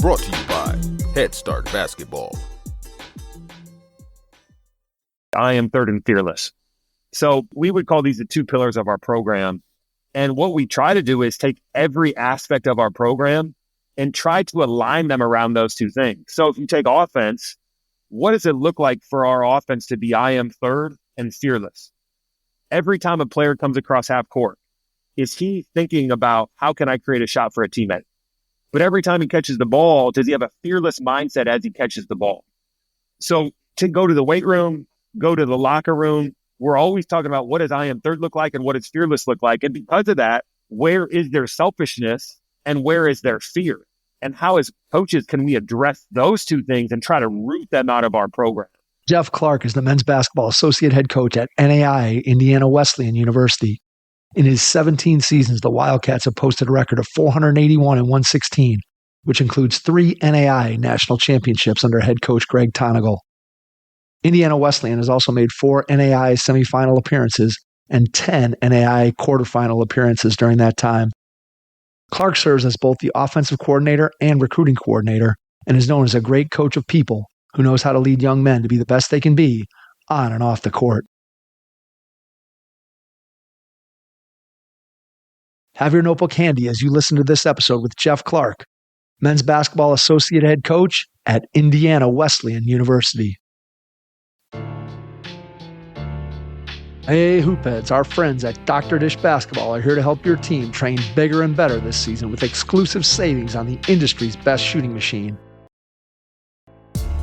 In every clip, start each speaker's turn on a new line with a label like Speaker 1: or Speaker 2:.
Speaker 1: Brought to you by Head Start Basketball.
Speaker 2: I am third and fearless. So we would call these the two pillars of our program. And what we try to do is take every aspect of our program and try to align them around those two things. So if you take offense, what does it look like for our offense to be I am third and fearless? Every time a player comes across half court, is he thinking about how can I create a shot for a teammate? But every time he catches the ball, does he have a fearless mindset as he catches the ball? So to go to the weight room, go to the locker room, we're always talking about what does I am third look like and what does fearless look like? And because of that, where is their selfishness and where is their fear? And how as coaches can we address those two things and try to root them out of our program?
Speaker 3: Jeff Clark is the men's basketball associate head coach at NAIA Indiana Wesleyan University. In his 17 seasons, the Wildcats have posted a record of 481 and 116, which includes 3 NAIA National Championships under head coach Greg Tonagel. Indiana Wesleyan has also made 4 NAIA Semifinal Appearances and 10 NAIA Quarterfinal Appearances during that time. Clark serves as both the offensive coordinator and recruiting coordinator and is known as a great coach of people who knows how to lead young men to be the best they can be on and off the court. Have your notebook handy as you listen to this episode with Jeff Clark, men's basketball associate head coach at Indiana Wesleyan University. Hey, Hoopheads, our friends at Dr. Dish Basketball are here to help your team train bigger and better this season with exclusive savings on the industry's best shooting machine.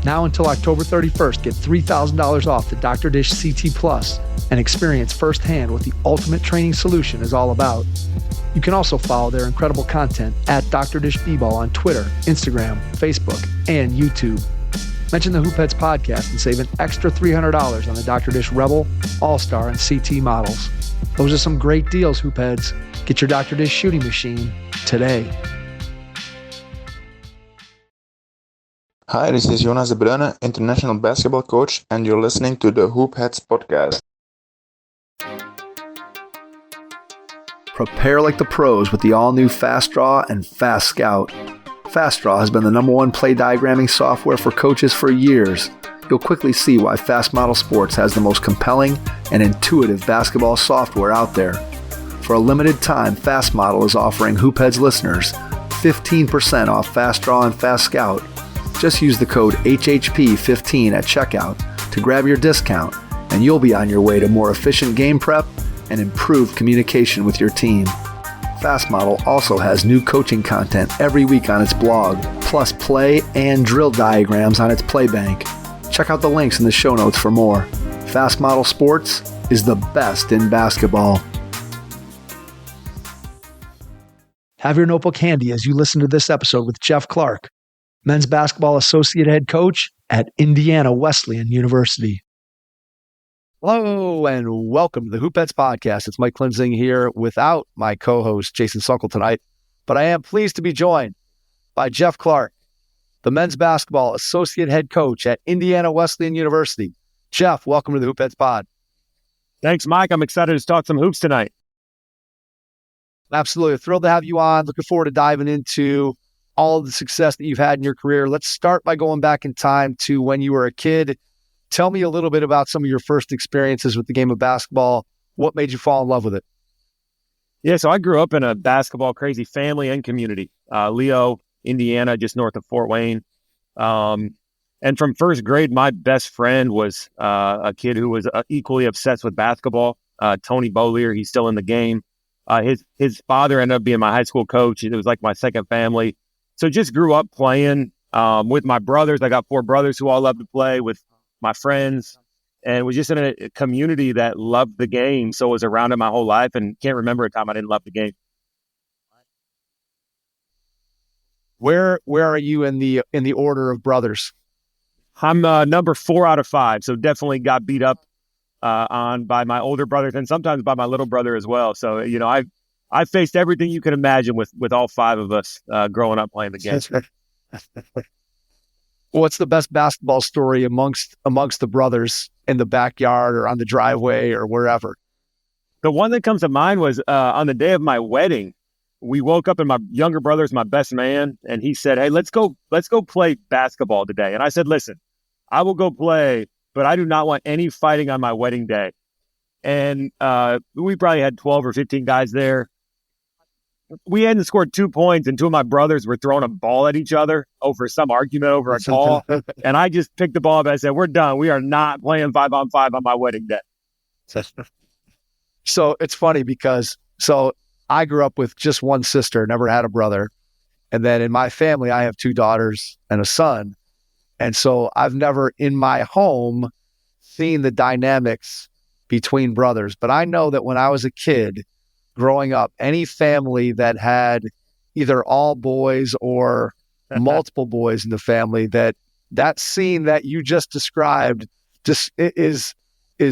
Speaker 3: Now until October 31st, get $3,000 off the Dr. Dish CT Plus and experience firsthand what the ultimate training solution is all about. You can also follow their incredible content at Dr. Dish B-Ball on Twitter, Instagram, Facebook, and YouTube. Mention the Hoopheads podcast and save an extra $300 on the Dr. Dish Rebel, All-Star, and CT models. Those are some great deals, Hoopheads. Get your Dr. Dish shooting machine today.
Speaker 4: Hi, this is Jonas de Bruyne, international basketball coach, and you're listening to the Hoopheads podcast.
Speaker 3: Prepare like the pros with the all-new Fast Draw and Fast Scout. Fast Draw has been the #1 play diagramming software for coaches for years. You'll quickly see why Fast Model Sports has the most compelling and intuitive basketball software out there. For a limited time, Fast Model is offering Hoopheads listeners 15% off Fast Draw and Fast Scout. Just use the code HHP15 at checkout to grab your discount, and you'll be on your way to more efficient game prep and improved communication with your team. Fast Model also has new coaching content every week on its blog, plus play and drill diagrams on its Playbank. Check out the links in the show notes for more. Fast Model Sports is the best in basketball. Have your notebook handy as you listen to this episode with Jeff Clark, men's basketball associate head coach at Indiana Wesleyan University. Hello and welcome to the Hoopheads podcast. It's Mike Klinzing here without my co-host Jason Sunkle tonight, but I am pleased to be joined by Jeff Clark, the men's basketball associate head coach at Indiana Wesleyan University. Jeff, welcome to the Hoopheads pod.
Speaker 2: Thanks, Mike. I'm excited to talk some hoops tonight.
Speaker 3: Absolutely. Thrilled to have you on. Looking forward to diving into all of the success that you've had in your career. Let's start by going back in time to when you were a kid. Tell me a little bit about some of your first experiences with the game of basketball. What made you fall in love with it?
Speaker 2: Yeah, so I grew up in a basketball crazy family and community. Leo, Indiana, just north of Fort Wayne. And from first grade, my best friend was a kid who was equally obsessed with basketball. Tony Beaulier, he's still in the game. His father ended up being my high school coach. It was like my second family. So just grew up playing with my brothers. I got 4 brothers who all love to play with my friends, and was just in a community that loved the game. So I was around it my whole life and can't remember a time I didn't love the game.
Speaker 3: Where are you in the order of brothers?
Speaker 2: I'm number 4 out of 5. So definitely got beat up on by my older brothers and sometimes by my little brother as well. So, you know, I faced everything you can imagine with all 5 of us growing up playing the game.
Speaker 3: What's the best basketball story amongst the brothers in the backyard or on the driveway or wherever?
Speaker 2: The one that comes to mind was on the day of my wedding. we woke up and my younger brother's my best man. And he said, hey, let's go play basketball today. And I said, listen, I will go play, but I do not want any fighting on my wedding day. And we probably had 12 or 15 guys there. We hadn't scored 2 points, and two of my brothers were throwing a ball at each other over some argument over a call. And I just picked the ball up and I said, we're done. We are not playing 5-on-5 on my wedding day.
Speaker 3: So it's funny because I grew up with just one sister, never had a brother. And then in my family, I have 2 daughters and a son. And so I've never in my home seen the dynamics between brothers. But I know that when I was a kid growing up, any family that had either all boys or multiple boys in the family, that scene that you just described just is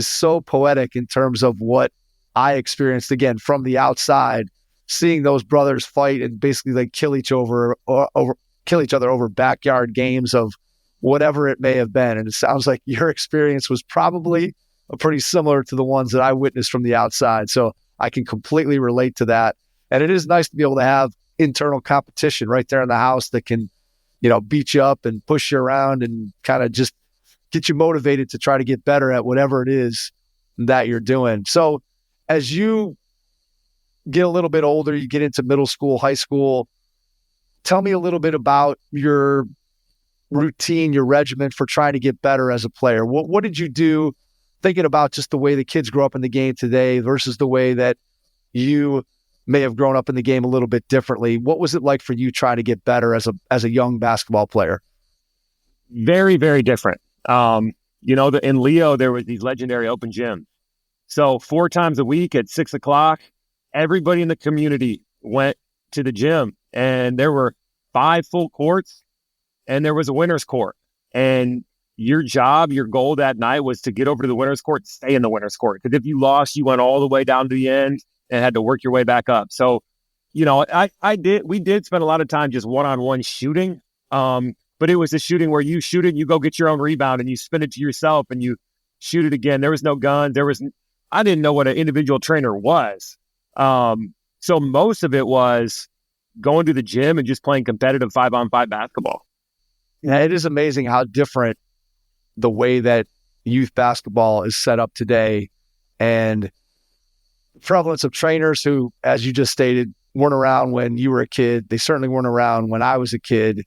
Speaker 3: so poetic in terms of what I experienced, again, from the outside, seeing those brothers fight and basically like kill each other over backyard games of whatever it may have been. And it sounds like your experience was probably pretty similar to the ones that I witnessed from the outside. So I can completely relate to that. And it is nice to be able to have internal competition right there in the house that can, beat you up and push you around and kind of just get you motivated to try to get better at whatever it is that you're doing. So as you get a little bit older, you get into middle school, high school, tell me a little bit about your routine, your regimen for trying to get better as a player. What did you do, thinking about just the way the kids grow up in the game today versus the way that you may have grown up in the game a little bit differently? What was it like for you trying to get better as a young basketball player?
Speaker 2: Very, very different. In Leo, there was these legendary open gyms. So 4 times a week at 6:00, everybody in the community went to the gym, and there were 5 full courts, and there was a winner's court. And your job, your goal that night was to get over to the winner's court, stay in the winner's court. Because if you lost, you went all the way down to the end and had to work your way back up. So, we did spend a lot of time just one-on-one shooting. But it was a shooting where you shoot it, you go get your own rebound and you spin it to yourself and you shoot it again. There was no guns. I didn't know what an individual trainer was. So most of it was going to the gym and just playing competitive 5-on-5 basketball.
Speaker 3: Yeah, it is amazing how different the way that youth basketball is set up today, and the prevalence of trainers who, as you just stated, weren't around when you were a kid. They certainly weren't around when I was a kid.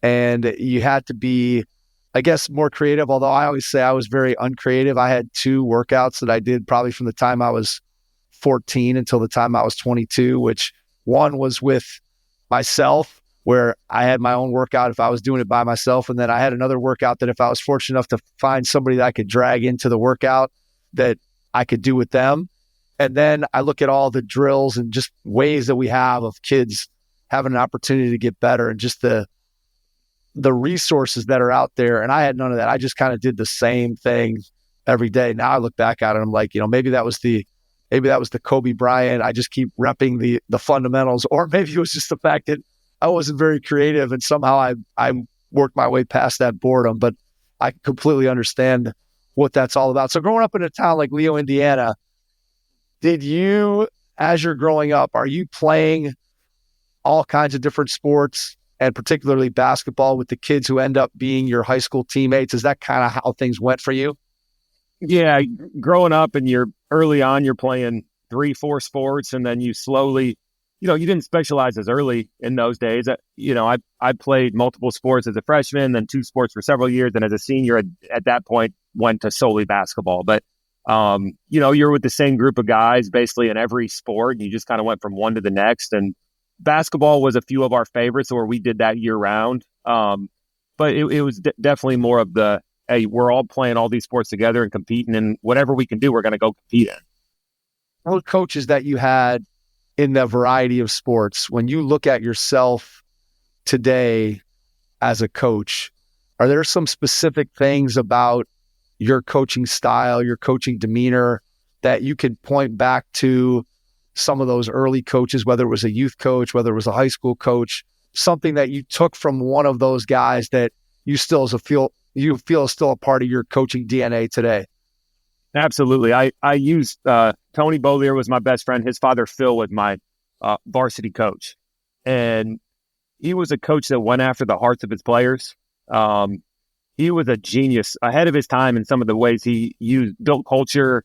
Speaker 3: And you had to be, I guess, more creative, although I always say I was very uncreative. I had 2 workouts that I did probably from the time I was 14 until the time I was 22, which one was with myself, where I had my own workout if I was doing it by myself. And then I had another workout that if I was fortunate enough to find somebody that I could drag into the workout, that I could do with them. And then I look at all the drills and just ways that we have of kids having an opportunity to get better, and just the resources that are out there. And I had none of that. I just kind of did the same thing every day. Now I look back at it and I'm like, maybe that was the Kobe Bryant. I just keep repping the fundamentals, or maybe it was just the fact that I wasn't very creative and somehow I worked my way past that boredom. But I completely understand what that's all about. So growing up in a town like Leo, Indiana, did you, as you're growing up, are you playing all kinds of different sports, and particularly basketball, with the kids who end up being your high school teammates? Is that kind of how things went for you?
Speaker 2: Yeah, growing up and you're playing 3-4 sports, and then you slowly, you didn't specialize as early in those days. I played multiple sports as a freshman, then 2 sports for several years, and as a senior at that point went to solely basketball. But you're with the same group of guys basically in every sport, and you just kind of went from one to the next. And basketball was a few of our favorites, where we did that year round. But it was definitely more of the, hey, we're all playing all these sports together and competing, and whatever we can do, we're going to go compete in.
Speaker 3: All the coaches that you had in the variety of sports, when you look at yourself today as a coach, are there some specific things about your coaching style, your coaching demeanor, that you can point back to some of those early coaches, whether it was a youth coach, whether it was a high school coach, something that you took from one of those guys that you still feel is still a part of your coaching DNA today?
Speaker 2: Absolutely. I used Tony Beaulieu was my best friend. His father, Phil, was my varsity coach. And he was a coach that went after the hearts of his players. He was a genius, ahead of his time in some of the ways he built culture,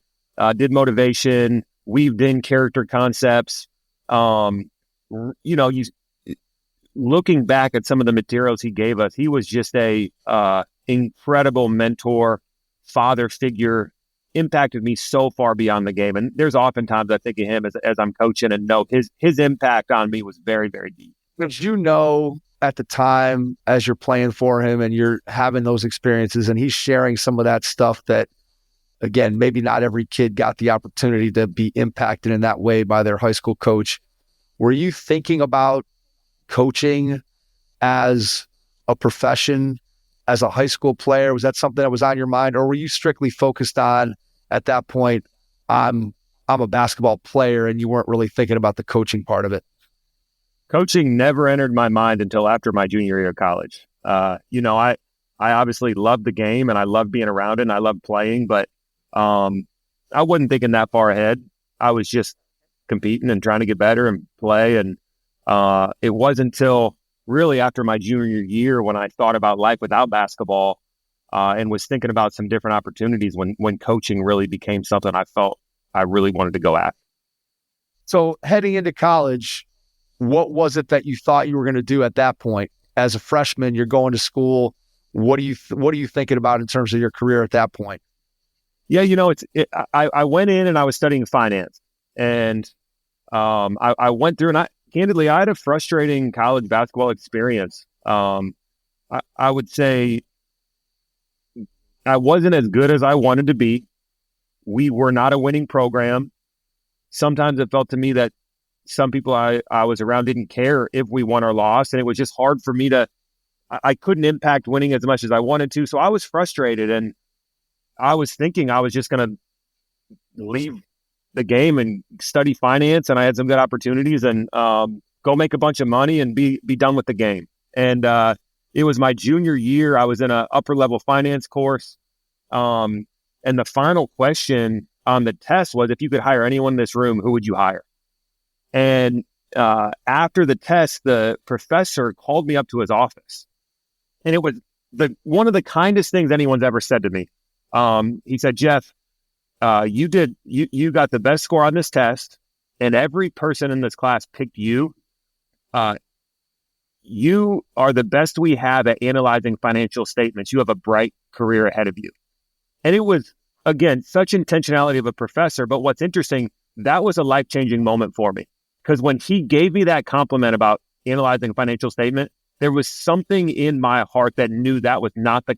Speaker 2: did motivation, weaved in character concepts. Looking back at some of the materials he gave us, he was just a incredible mentor, father figure, impacted me so far beyond the game. And there's oftentimes I think of him as I'm coaching and know his impact on me was very, very deep.
Speaker 3: Did you know at the time as you're playing for him and you're having those experiences and he's sharing some of that stuff that, again, maybe not every kid got the opportunity to be impacted in that way by their high school coach. Were you thinking about coaching as a profession, as a high school player? Was that something that was on your mind, or were you strictly focused on, at that point, I'm a basketball player, and you weren't really thinking about the coaching part of it?
Speaker 2: Coaching never entered my mind until after my junior year of college. I obviously loved the game and I loved being around it and I loved playing, but I wasn't thinking that far ahead. I was just competing and trying to get better and play. And it wasn't until really after my junior year when I thought about life without basketball and was thinking about some different opportunities when coaching really became something I felt I really wanted to go after.
Speaker 3: So heading into college, what was it that you thought you were going to do at that point? As a freshman, you're going to school. What are you thinking about in terms of your career at that point?
Speaker 2: Yeah, I went in and I was studying finance, and I went through, and candidly, I had a frustrating college basketball experience. I would say I wasn't as good as I wanted to be. We were not a winning program. Sometimes it felt to me that some people I was around didn't care if we won or lost, and it was just hard for me I couldn't impact winning as much as I wanted to. So I was frustrated, and I was thinking I was just going to leave the game and study finance, and I had some good opportunities and go make a bunch of money and be done with the game. And it was my junior year. I was in an upper level finance course. And the final question on the test was, if you could hire anyone in this room, who would you hire? And after the test, the professor called me up to his office. And it was one of the kindest things anyone's ever said to me. He said, Jeff, you got the best score on this test, and every person in this class picked you. You are the best we have at analyzing financial statements. You have a bright career ahead of you. And it was, again, such intentionality of a professor. But what's interesting, that was a life-changing moment for me. Because when he gave me that compliment about analyzing financial statement, there was something in my heart that knew that was not the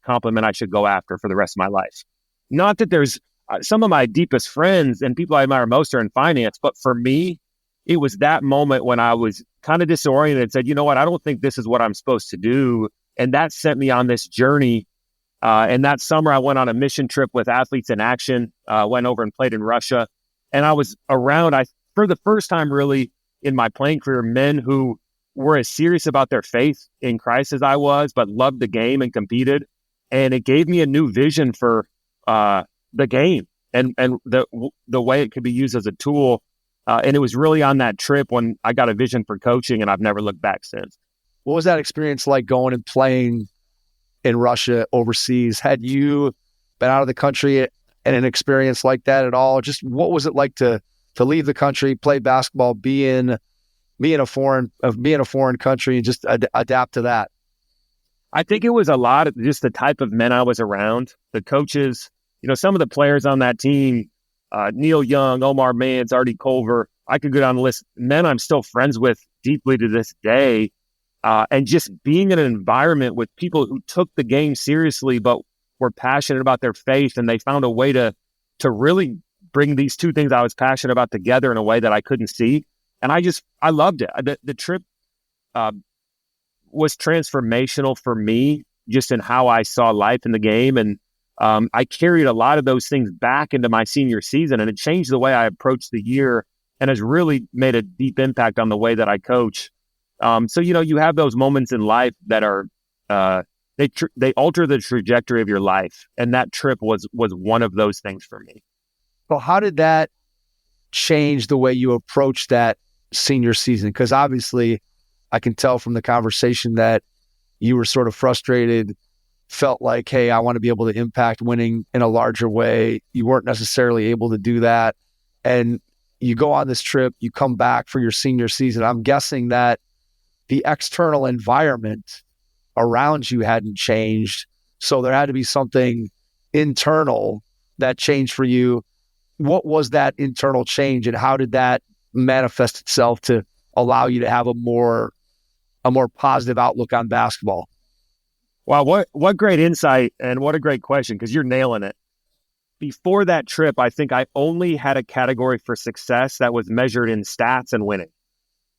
Speaker 2: compliment I should go after for the rest of my life. Not that there's some of my deepest friends and people I admire most are in finance, but for me, it was that moment when I was kind of disoriented and said, you know what, I don't think this is what I'm supposed to do. And that sent me on this journey. And that summer I went on a mission trip with Athletes in Action, went over and played in Russia. And I was around, for the first time really in my playing career, men who were as serious about their faith in Christ as I was, but loved the game and competed. And it gave me a new vision for the game and the way it could be used as a tool. And it was really on that trip when I got a vision for coaching, and I've never looked back since.
Speaker 3: What was that experience like going and playing in Russia overseas? Had you been out of the country in an experience like that at all? Just what was it like to leave the country, play basketball, be in a foreign country, and just adapt to that?
Speaker 2: I think it was a lot of just the type of men I was around, the coaches, some of the players on that team, Neil Young, Omar Mance, Artie Culver. I could go down the list. Men I'm still friends with deeply to this day. And just being in an environment with people who took the game seriously, but were passionate about their faith, and they found a way to really bring these two things I was passionate about together in a way that I couldn't see. And I loved it. The trip was transformational for me, just in how I saw life in the game. And I carried a lot of those things back into my senior season, and it changed the way I approached the year and has really made a deep impact on the way that I coach. So, you have those moments in life that are, they alter the trajectory of your life. And that trip was one of those things for me.
Speaker 3: Well, how did that change the way you approached that senior season? Because obviously I can tell from the conversation that you were sort of frustrated, felt like, hey, I want to be able to impact winning in a larger way. You weren't necessarily able to do that. And you go on this trip, you come back for your senior season. I'm guessing that the external environment around you hadn't changed. So there had to be something internal that changed for you. What was that internal change, and how did that manifest itself to allow you to have a more positive outlook on basketball?
Speaker 2: Wow, what great insight, and what a great question, because you're nailing it. Before that trip, I think I only had a category for success that was measured in stats and winning.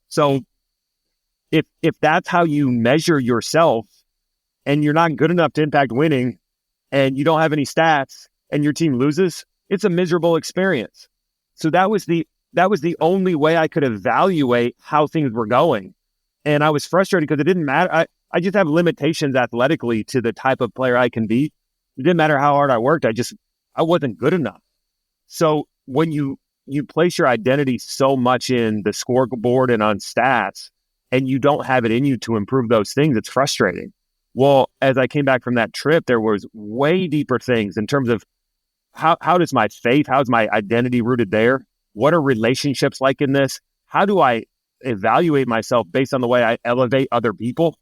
Speaker 2: So if that's how you measure yourself, and you're not good enough to impact winning, and you don't have any stats, and your team loses, it's a miserable experience. So that was the only way I could evaluate how things were going. And I was frustrated because it didn't matter. I just have limitations athletically to the type of player I can be. It didn't matter how hard I worked. I wasn't good enough. So when you place your identity so much in the scoreboard and on stats, and you don't have it in you to improve those things, it's frustrating. Well, as I came back from that trip, there was way deeper things in terms of how does my faith, how's my identity rooted there? What are relationships like in this? How do I evaluate myself based on the way I elevate other people?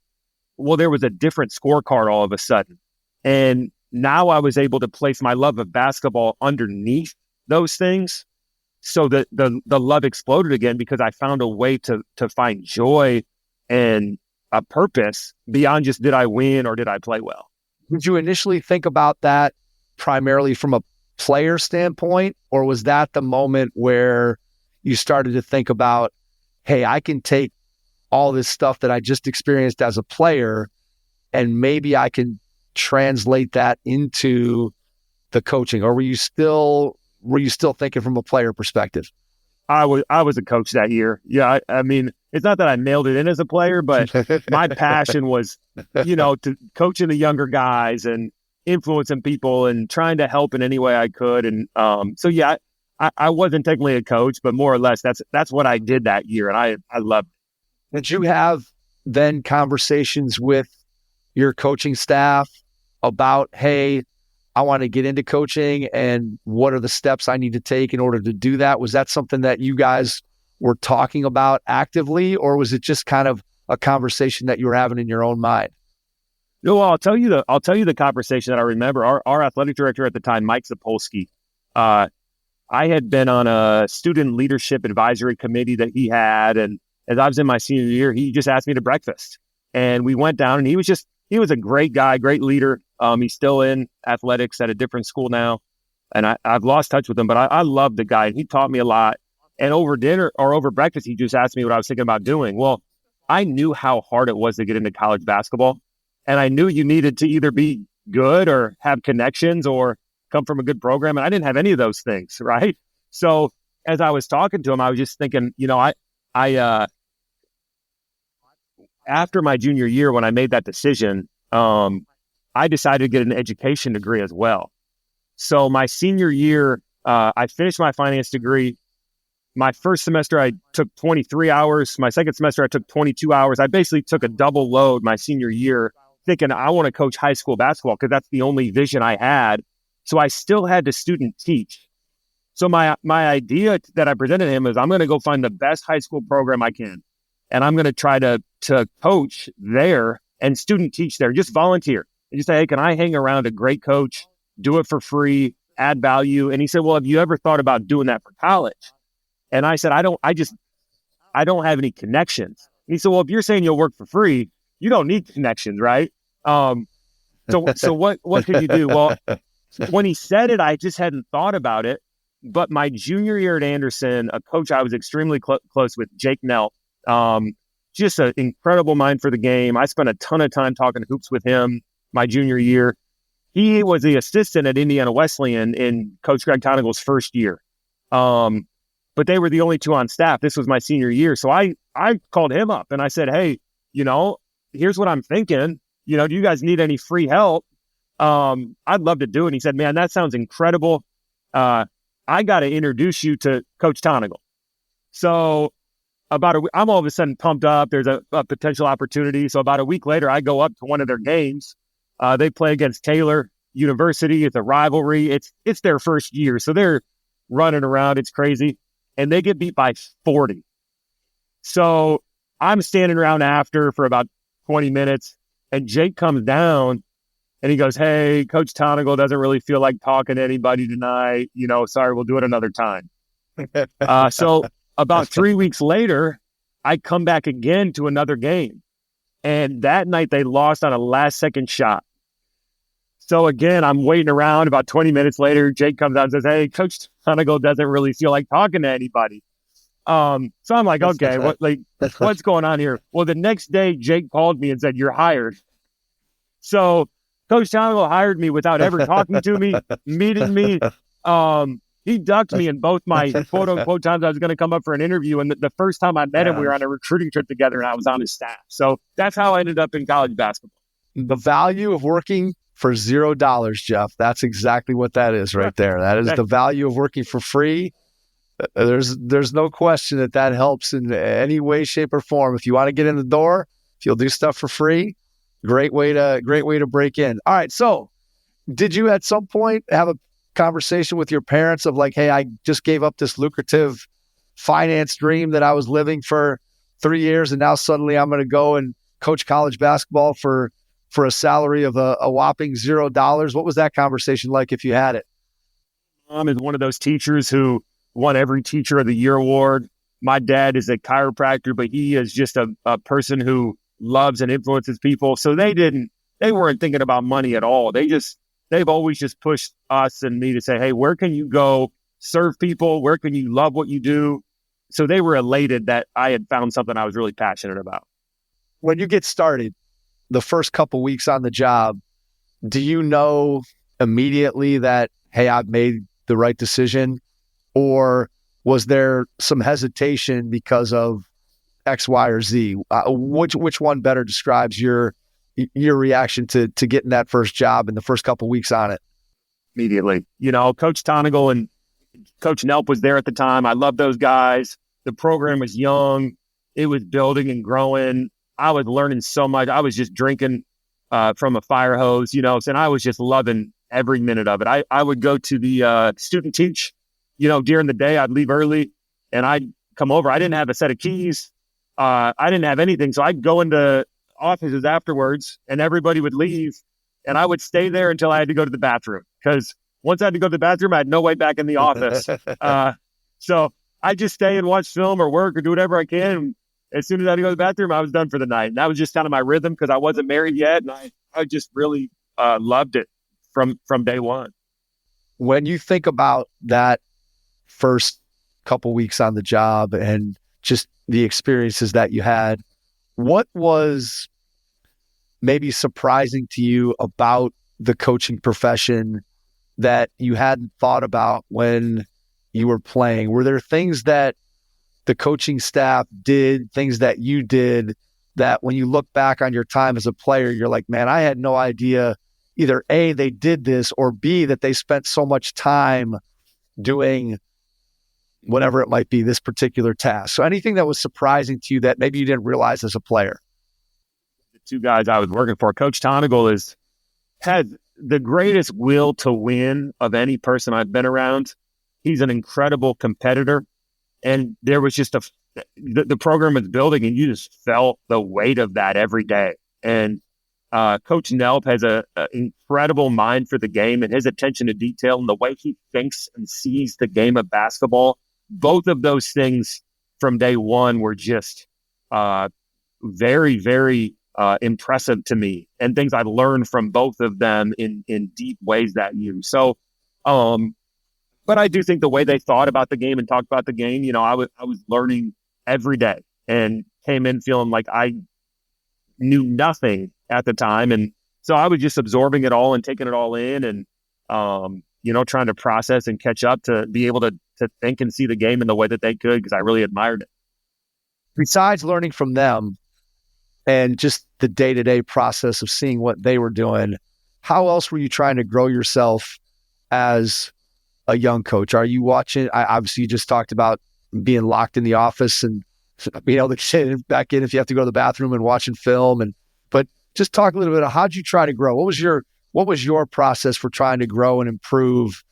Speaker 2: Well, there was a different scorecard all of a sudden. And now I was able to place my love of basketball underneath those things. So that the love exploded again, because I found a way to find joy and a purpose beyond just, did I win or did I play well?
Speaker 3: Did you initially think about that primarily from a player standpoint, or was that the moment where you started to think about, hey, I can take all this stuff that I just experienced as a player, and maybe I can translate that into the coaching? Or were you still thinking from a player perspective?
Speaker 2: I was a coach that year. Yeah, I mean, it's not that I nailed it in as a player, but my passion was, to coaching the younger guys and influencing people and trying to help in any way I could. And so yeah, I wasn't technically a coach, but more or less that's what I did that year, and I loved it.
Speaker 3: Did you have then conversations with your coaching staff about, hey, I want to get into coaching, and what are the steps I need to take in order to do that? Was that something that you guys were talking about actively, or was it just kind of a conversation that you were having in your own mind?
Speaker 2: No, well, I'll tell you the conversation that I remember. Our athletic director at the time, Mike Zapolsky, I had been on a student leadership advisory committee that he had, and as I was in my senior year, he just asked me to breakfast, and we went down, and he was a great guy, great leader. He's still in athletics at a different school now, and I've lost touch with him, but I love the guy. He taught me a lot. And over dinner or over breakfast, he just asked me what I was thinking about doing. Well, I knew how hard it was to get into college basketball, and I knew you needed to either be good or have connections or come from a good program, and I didn't have any of those things, right? So as I was talking to him, I was just thinking, I after my junior year, when I made that decision, I decided to get an education degree as well. So my senior year, I finished my finance degree. My first semester, I took 23 hours. My second semester, I took 22 hours. I basically took a double load my senior year, thinking I want to coach high school basketball because that's the only vision I had. So I still had to student teach. So my idea that I presented to him is, I'm going to go find the best high school program I can, and I'm going to try to coach there and student teach there, just volunteer. And just say, hey, can I hang around a great coach, do it for free, add value? And he said, well, have you ever thought about doing that for college? And I said, I don't have any connections. And he said, well, if you're saying you'll work for free, you don't need connections, right? So what could you do? Well, when he said it, I just hadn't thought about it. But my junior year at Anderson, a coach I was extremely close with, Jake Nelt, just an incredible mind for the game. I spent a ton of time talking hoops with him my junior year. He was the assistant at Indiana Wesleyan in Coach Greg Tonagel's first year. But they were the only two on staff. This was my senior year. So I called him up and I said, hey, here's what I'm thinking. Do you guys need any free help? I'd love to do it. And he said, man, that sounds incredible. I got to introduce you to Coach Tonagel. So I'm all of a sudden pumped up. There's a potential opportunity. So about a week later, I go up to one of their games. They play against Taylor University. It's a rivalry. It's their first year. So they're running around. It's crazy. And they get beat by 40. So I'm standing around after for about 20 minutes. And Jake comes down and he goes, "Hey, Coach Tonagel doesn't really feel like talking to anybody tonight. Sorry, we'll do it another time." So about 3 weeks later, I come back again to another game. And that night they lost on a last-second shot. So again, I'm waiting around. About 20 minutes later, Jake comes out and says, "Hey, Coach Tonagel doesn't really feel like talking to anybody." So I'm like, okay, what's going on here? Well, the next day, Jake called me and said, "You're hired." So Coach Tonagel hired me without ever talking to me, meeting me. He ducked me in both my quote unquote times I was going to come up for an interview. And the first time I met him, we were on a recruiting trip together and I was on his staff. So that's how I ended up in college basketball.
Speaker 3: The value of working for $0, Jeff. That's exactly what that is right there. That is the value of working for free. There's no question that helps in any way, shape, or form. If you want to get in the door, if you'll do stuff for free, great way to break in. All right. So did you at some point have a conversation with your parents of like, "Hey, I just gave up this lucrative finance dream that I was living for 3 years, and now suddenly I'm going to go and coach college basketball for a salary of a whopping $0? What was that conversation like if you had it?
Speaker 2: Mom is one of those teachers who won every Teacher of the Year award. My dad is a chiropractor, but he is just a person who loves and influences people. So they weren't thinking about money at all. They've always just pushed us and me to say, "Hey, where can you go serve people? Where can you love what you do?" So they were elated that I had found something I was really passionate about.
Speaker 3: When you get started, the first couple weeks on the job, do you know immediately that, "Hey, I've made the right decision"? Or was there some hesitation because of X, Y, or Z? Which one better describes your reaction to getting that first job and the first couple of weeks on it?
Speaker 2: Immediately. Coach Tonagel and Coach Nelp was there at the time. I love those guys. The program was young. It was building and growing. I was learning so much. I was just drinking from a fire hose, and I was just loving every minute of it. I would go to the student teach, during the day. I'd leave early and I'd come over. I didn't have a set of keys. I didn't have anything. So I'd go into offices afterwards and everybody would leave and I would stay there until I had to go to the bathroom, because once I had to go to the bathroom, I had no way back in the office. So I just stay and watch film or work or do whatever I can. As soon as I had to go to the bathroom, I was done for the night. And that was just kind of my rhythm because I wasn't married yet. And I just really loved it from day one.
Speaker 3: When you think about that first couple weeks on the job and just the experiences that you had, what was maybe surprising to you about the coaching profession that you hadn't thought about when you were playing? Were there things that the coaching staff did, things that you did, that when you look back on your time as a player, you're like, "Man, I had no idea either A, they did this, or B, that they spent so much time doing whatever it might be, this particular task"? So anything that was surprising to you that maybe you didn't realize as a player?
Speaker 2: The two guys I was working for, Coach Tonagel had the greatest will to win of any person I've been around. He's an incredible competitor. And there was just the program was building and you just felt the weight of that every day. And Coach Nelp has an incredible mind for the game and his attention to detail and the way he thinks and sees the game of basketball. Both of those things from day one were just very, very impressive to me, and things I learned from both of them in deep ways that year. So, but I do think the way they thought about the game and talked about the game, I was learning every day and came in feeling like I knew nothing at the time. And so I was just absorbing it all and taking it all in and, trying to process and catch up to be able to think and see the game in the way that they could, because I really admired it.
Speaker 3: Besides learning from them and just the day-to-day process of seeing what they were doing, how else were you trying to grow yourself as a young coach? Are you watching? Obviously, you just talked about being locked in the office and being able to get back in if you have to go to the bathroom and watching film. But just talk a little bit of how'd you try to grow? What was your process for trying to grow and improve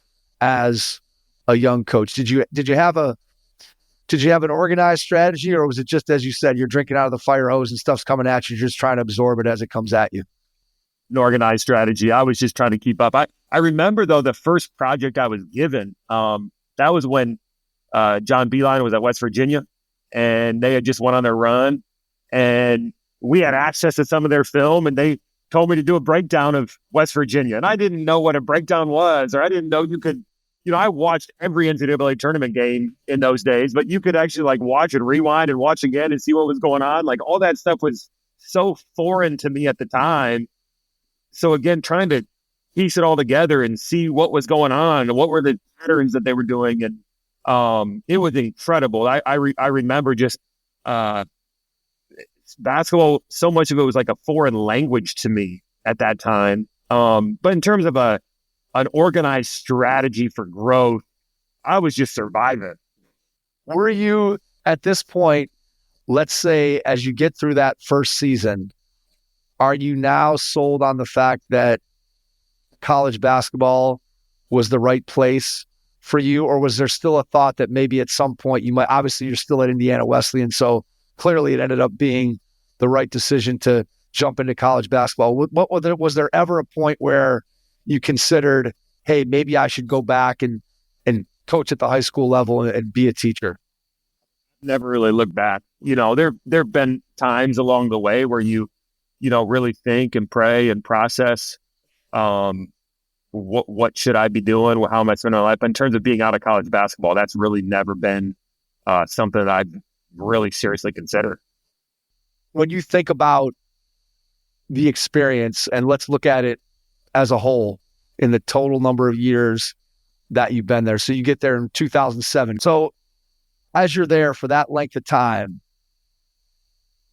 Speaker 3: as a young coach? Did you have an organized strategy, or was it just, as you said, you're drinking out of the fire hose and stuff's coming at you, you're just trying to absorb it as it comes at you?
Speaker 2: An organized strategy. I was just trying to keep up. I remember, though, the first project I was given, that was when John Beeline was at West Virginia, and they had just went on their run, and we had access to some of their film, and they told me to do a breakdown of West Virginia. And I didn't know what a breakdown was, or I didn't know you could, I watched every NCAA tournament game in those days, but you could actually like watch and rewind and watch again and see what was going on. Like all that stuff was so foreign to me at the time. So again, trying to piece it all together and see what was going on and what were the patterns that they were doing. And it was incredible. I remember just basketball, so much of it was like a foreign language to me at that time. But in terms of an organized strategy for growth, I was just surviving.
Speaker 3: Were you at this point, let's say, as you get through that first season, are you now sold on the fact that college basketball was the right place for you? Or was there still a thought that maybe at some point you might, obviously you're still at Indiana Wesleyan, so clearly it ended up being the right decision to jump into college basketball. Was there ever a point where you considered, hey, maybe I should go back and coach at the high school level and be a teacher?
Speaker 2: Never really looked back. There have been times along the way where you really think and pray and process, what should I be doing? How am I spending my life? But in terms of being out of college basketball, that's really never been something that I've really seriously considered.
Speaker 3: When you think about the experience, and let's look at it as a whole in the total number of years that you've been there. So you get there in 2007. So as you're there for that length of time,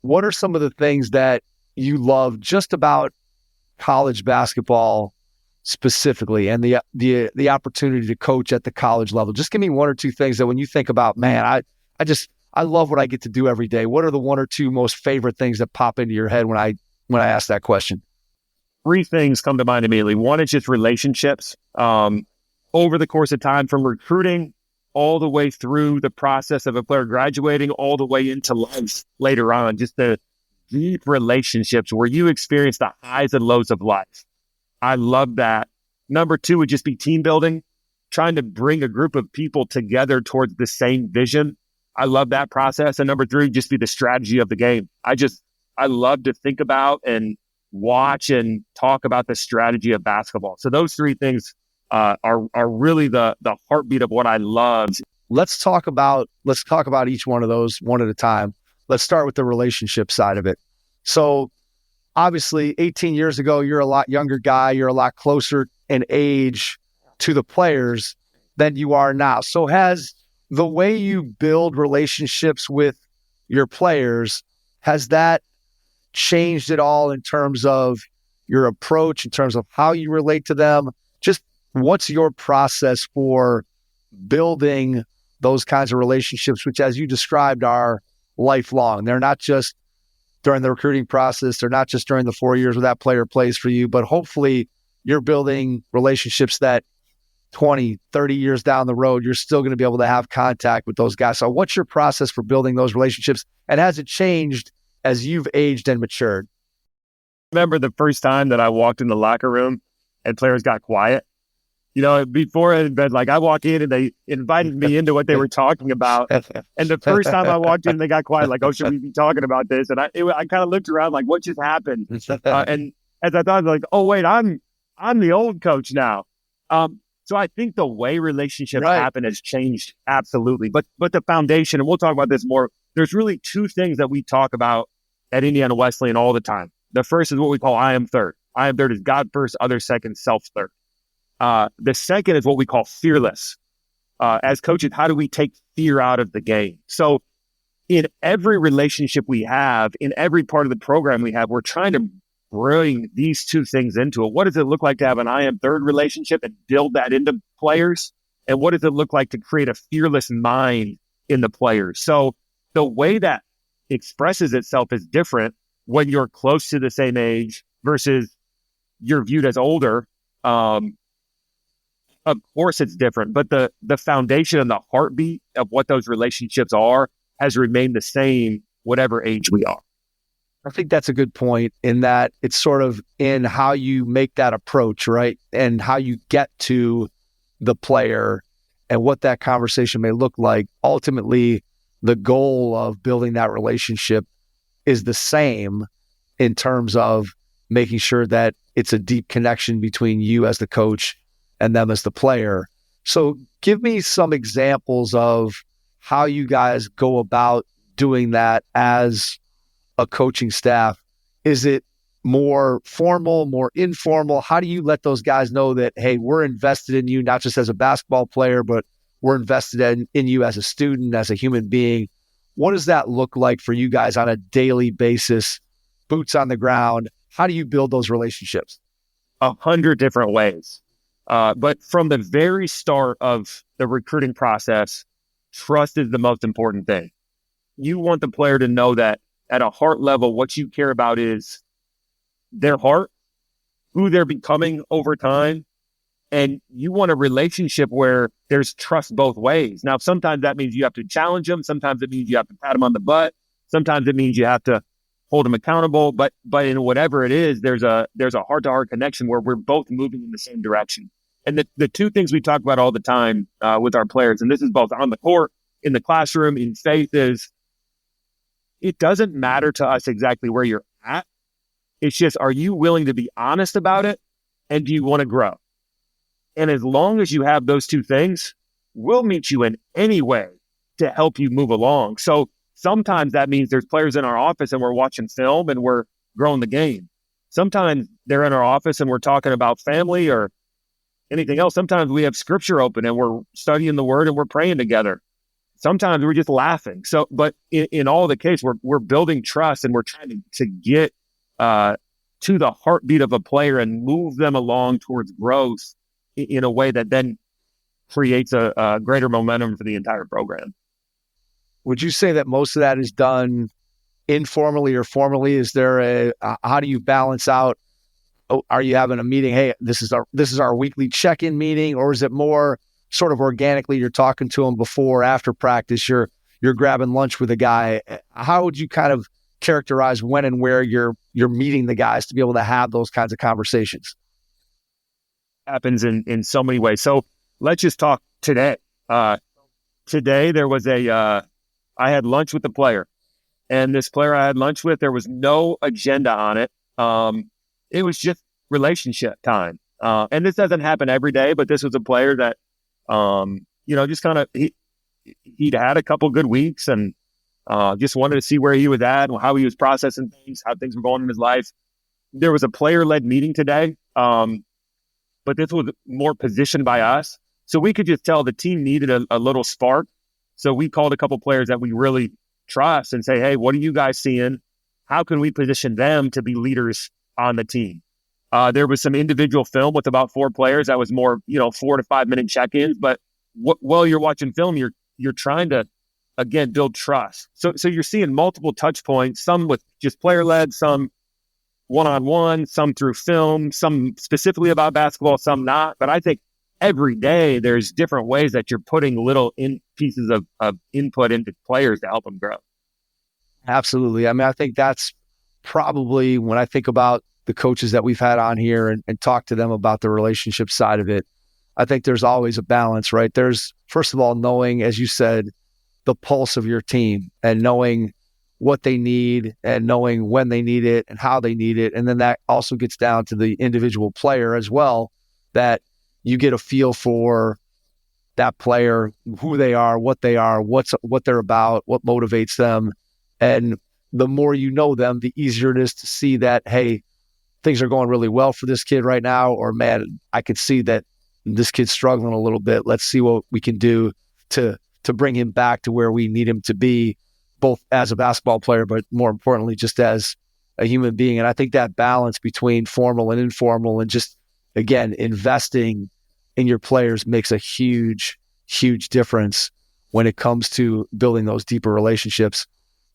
Speaker 3: what are some of the things that you love just about college basketball specifically, and the opportunity to coach at the college level? Just give me one or two things that when you think about, man, I love what I get to do every day. What are the one or two most favorite things that pop into your head when I ask that question?
Speaker 2: Three things come to mind immediately. One is just relationships. Over the course of time, from recruiting all the way through the process of a player graduating, all the way into life later on, just the deep relationships where you experience the highs and lows of life. I love that. Number two would just be team building, trying to bring a group of people together towards the same vision. I love that process. And number three, just be the strategy of the game. I love to think about and watch and talk about the strategy of basketball. So those three things are really the heartbeat of what I love.
Speaker 3: Let's talk about each one of those one at a time. Let's start with the relationship side of it. So obviously 18 years ago, you're a lot younger guy. You're a lot closer in age to the players than you are now. So has the way you build relationships with your players, has that changed at all in terms of your approach, in terms of how you relate to them? Just what's your process for building those kinds of relationships, which, as you described, are lifelong? They're not just during the recruiting process. They're not just during the 4 years where that player plays for you, but hopefully you're building relationships that 20, 30 years down the road, you're still going to be able to have contact with those guys. So what's your process for building those relationships? And has it changed as you've aged and matured?
Speaker 2: Remember the first time that I walked in the locker room and players got quiet? Before it had been like, I walk in and they invited me into what they were talking about. And the first time I walked in, they got quiet, like, oh, should we be talking about this? And I kind of looked around like, what just happened? And as I thought, I was like, oh, wait, I'm the old coach now. So I think the way relationships happen has changed, absolutely. But the foundation, and we'll talk about this more, there's really two things that we talk about at Indiana Wesleyan all the time. The first is what we call I am third. I am third is God first, others second, self third. The second is what we call fearless. As coaches, how do we take fear out of the game? So in every relationship we have, in every part of the program we have, we're trying to bring these two things into it. What does it look like to have an I am third relationship and build that into players? And what does it look like to create a fearless mind in the players? So the way that expresses itself is different when you're close to the same age versus you're viewed as older. Of course it's different, but the foundation and the heartbeat of what those relationships are has remained the same, whatever age we are.
Speaker 3: I think that's a good point in that it's sort of in how you make that approach, right? And how you get to the player and what that conversation may look like. Ultimately, the goal of building that relationship is the same in terms of making sure that it's a deep connection between you as the coach and them as the player. So give me some examples of how you guys go about doing that as a coaching staff. Is it more formal, more informal? How do you let those guys know that, hey, we're invested in you, not just as a basketball player, but we're invested in you as a student, as a human being? What does that look like for you guys on a daily basis, boots on the ground? How do you build those relationships?
Speaker 2: 100 different ways. But from the very start of the recruiting process, trust is the most important thing. You want the player to know that at a heart level, what you care about is their heart, who they're becoming over time, and you want a relationship where there's trust both ways. Now, sometimes that means you have to challenge them. Sometimes it means you have to pat them on the butt. Sometimes it means you have to hold them accountable. But in whatever it is, there's a heart-to-heart connection where we're both moving in the same direction. And the two things we talk about all the time with our players, and this is both on the court, in the classroom, in faith, is it doesn't matter to us exactly where you're at. It's just, are you willing to be honest about it? And do you want to grow? And as long as you have those two things, we'll meet you in any way to help you move along. So sometimes that means there's players in our office and we're watching film and we're growing the game. Sometimes they're in our office and we're talking about family or anything else. Sometimes we have scripture open and we're studying the word and we're praying together. Sometimes we're just laughing. So, but in all the case, we're building trust and we're trying to get to the heartbeat of a player and move them along towards growth in a way that then creates a greater momentum for the entire program.
Speaker 3: Would you say that most of that is done informally or formally? Is there how do you balance out? Oh, are you having a meeting? Hey, this is our weekly check-in meeting, or is it more sort of organically? You're talking to them before, after practice. You're grabbing lunch with a guy. How would you kind of characterize when and where you're meeting the guys to be able to have those kinds of conversations?
Speaker 2: Happens in so many ways. So let's just talk today. Today there was I had lunch with the player, and this player I had lunch with, there was no agenda on it. It was just relationship time. And this doesn't happen every day, but this was a player that, just kind of, he'd had a couple good weeks and just wanted to see where he was at and how he was processing things, how things were going in his life. There was a player-led meeting today, but this was more positioned by us. So we could just tell the team needed a little spark. So we called a couple players that we really trust and say, hey, what are you guys seeing? How can we position them to be leaders on the team? There was some individual film with about 4 players that was more, 4 to 5 minute check-ins. But while you're watching film, you're trying to, again, build trust. So you're seeing multiple touch points, some with just player-led, some one-on-one, some through film, some specifically about basketball, some not. But I think every day there's different ways that you're putting little pieces of input into players to help them grow.
Speaker 3: Absolutely. I mean, I think that's probably when I think about the coaches that we've had on here and talk to them about the relationship side of it, I think there's always a balance, right? There's, first of all, knowing, as you said, the pulse of your team and knowing what they need and knowing when they need it and how they need it. And then that also gets down to the individual player as well, that you get a feel for that player, who they are, what they're about, what motivates them. And the more you know them, the easier it is to see that, hey, things are going really well for this kid right now, or man, I could see that this kid's struggling a little bit. Let's see what we can do to bring him back to where we need him to be, both as a basketball player, but more importantly, just as a human being. And I think that balance between formal and informal and just, again, investing in your players makes a huge, huge difference when it comes to building those deeper relationships.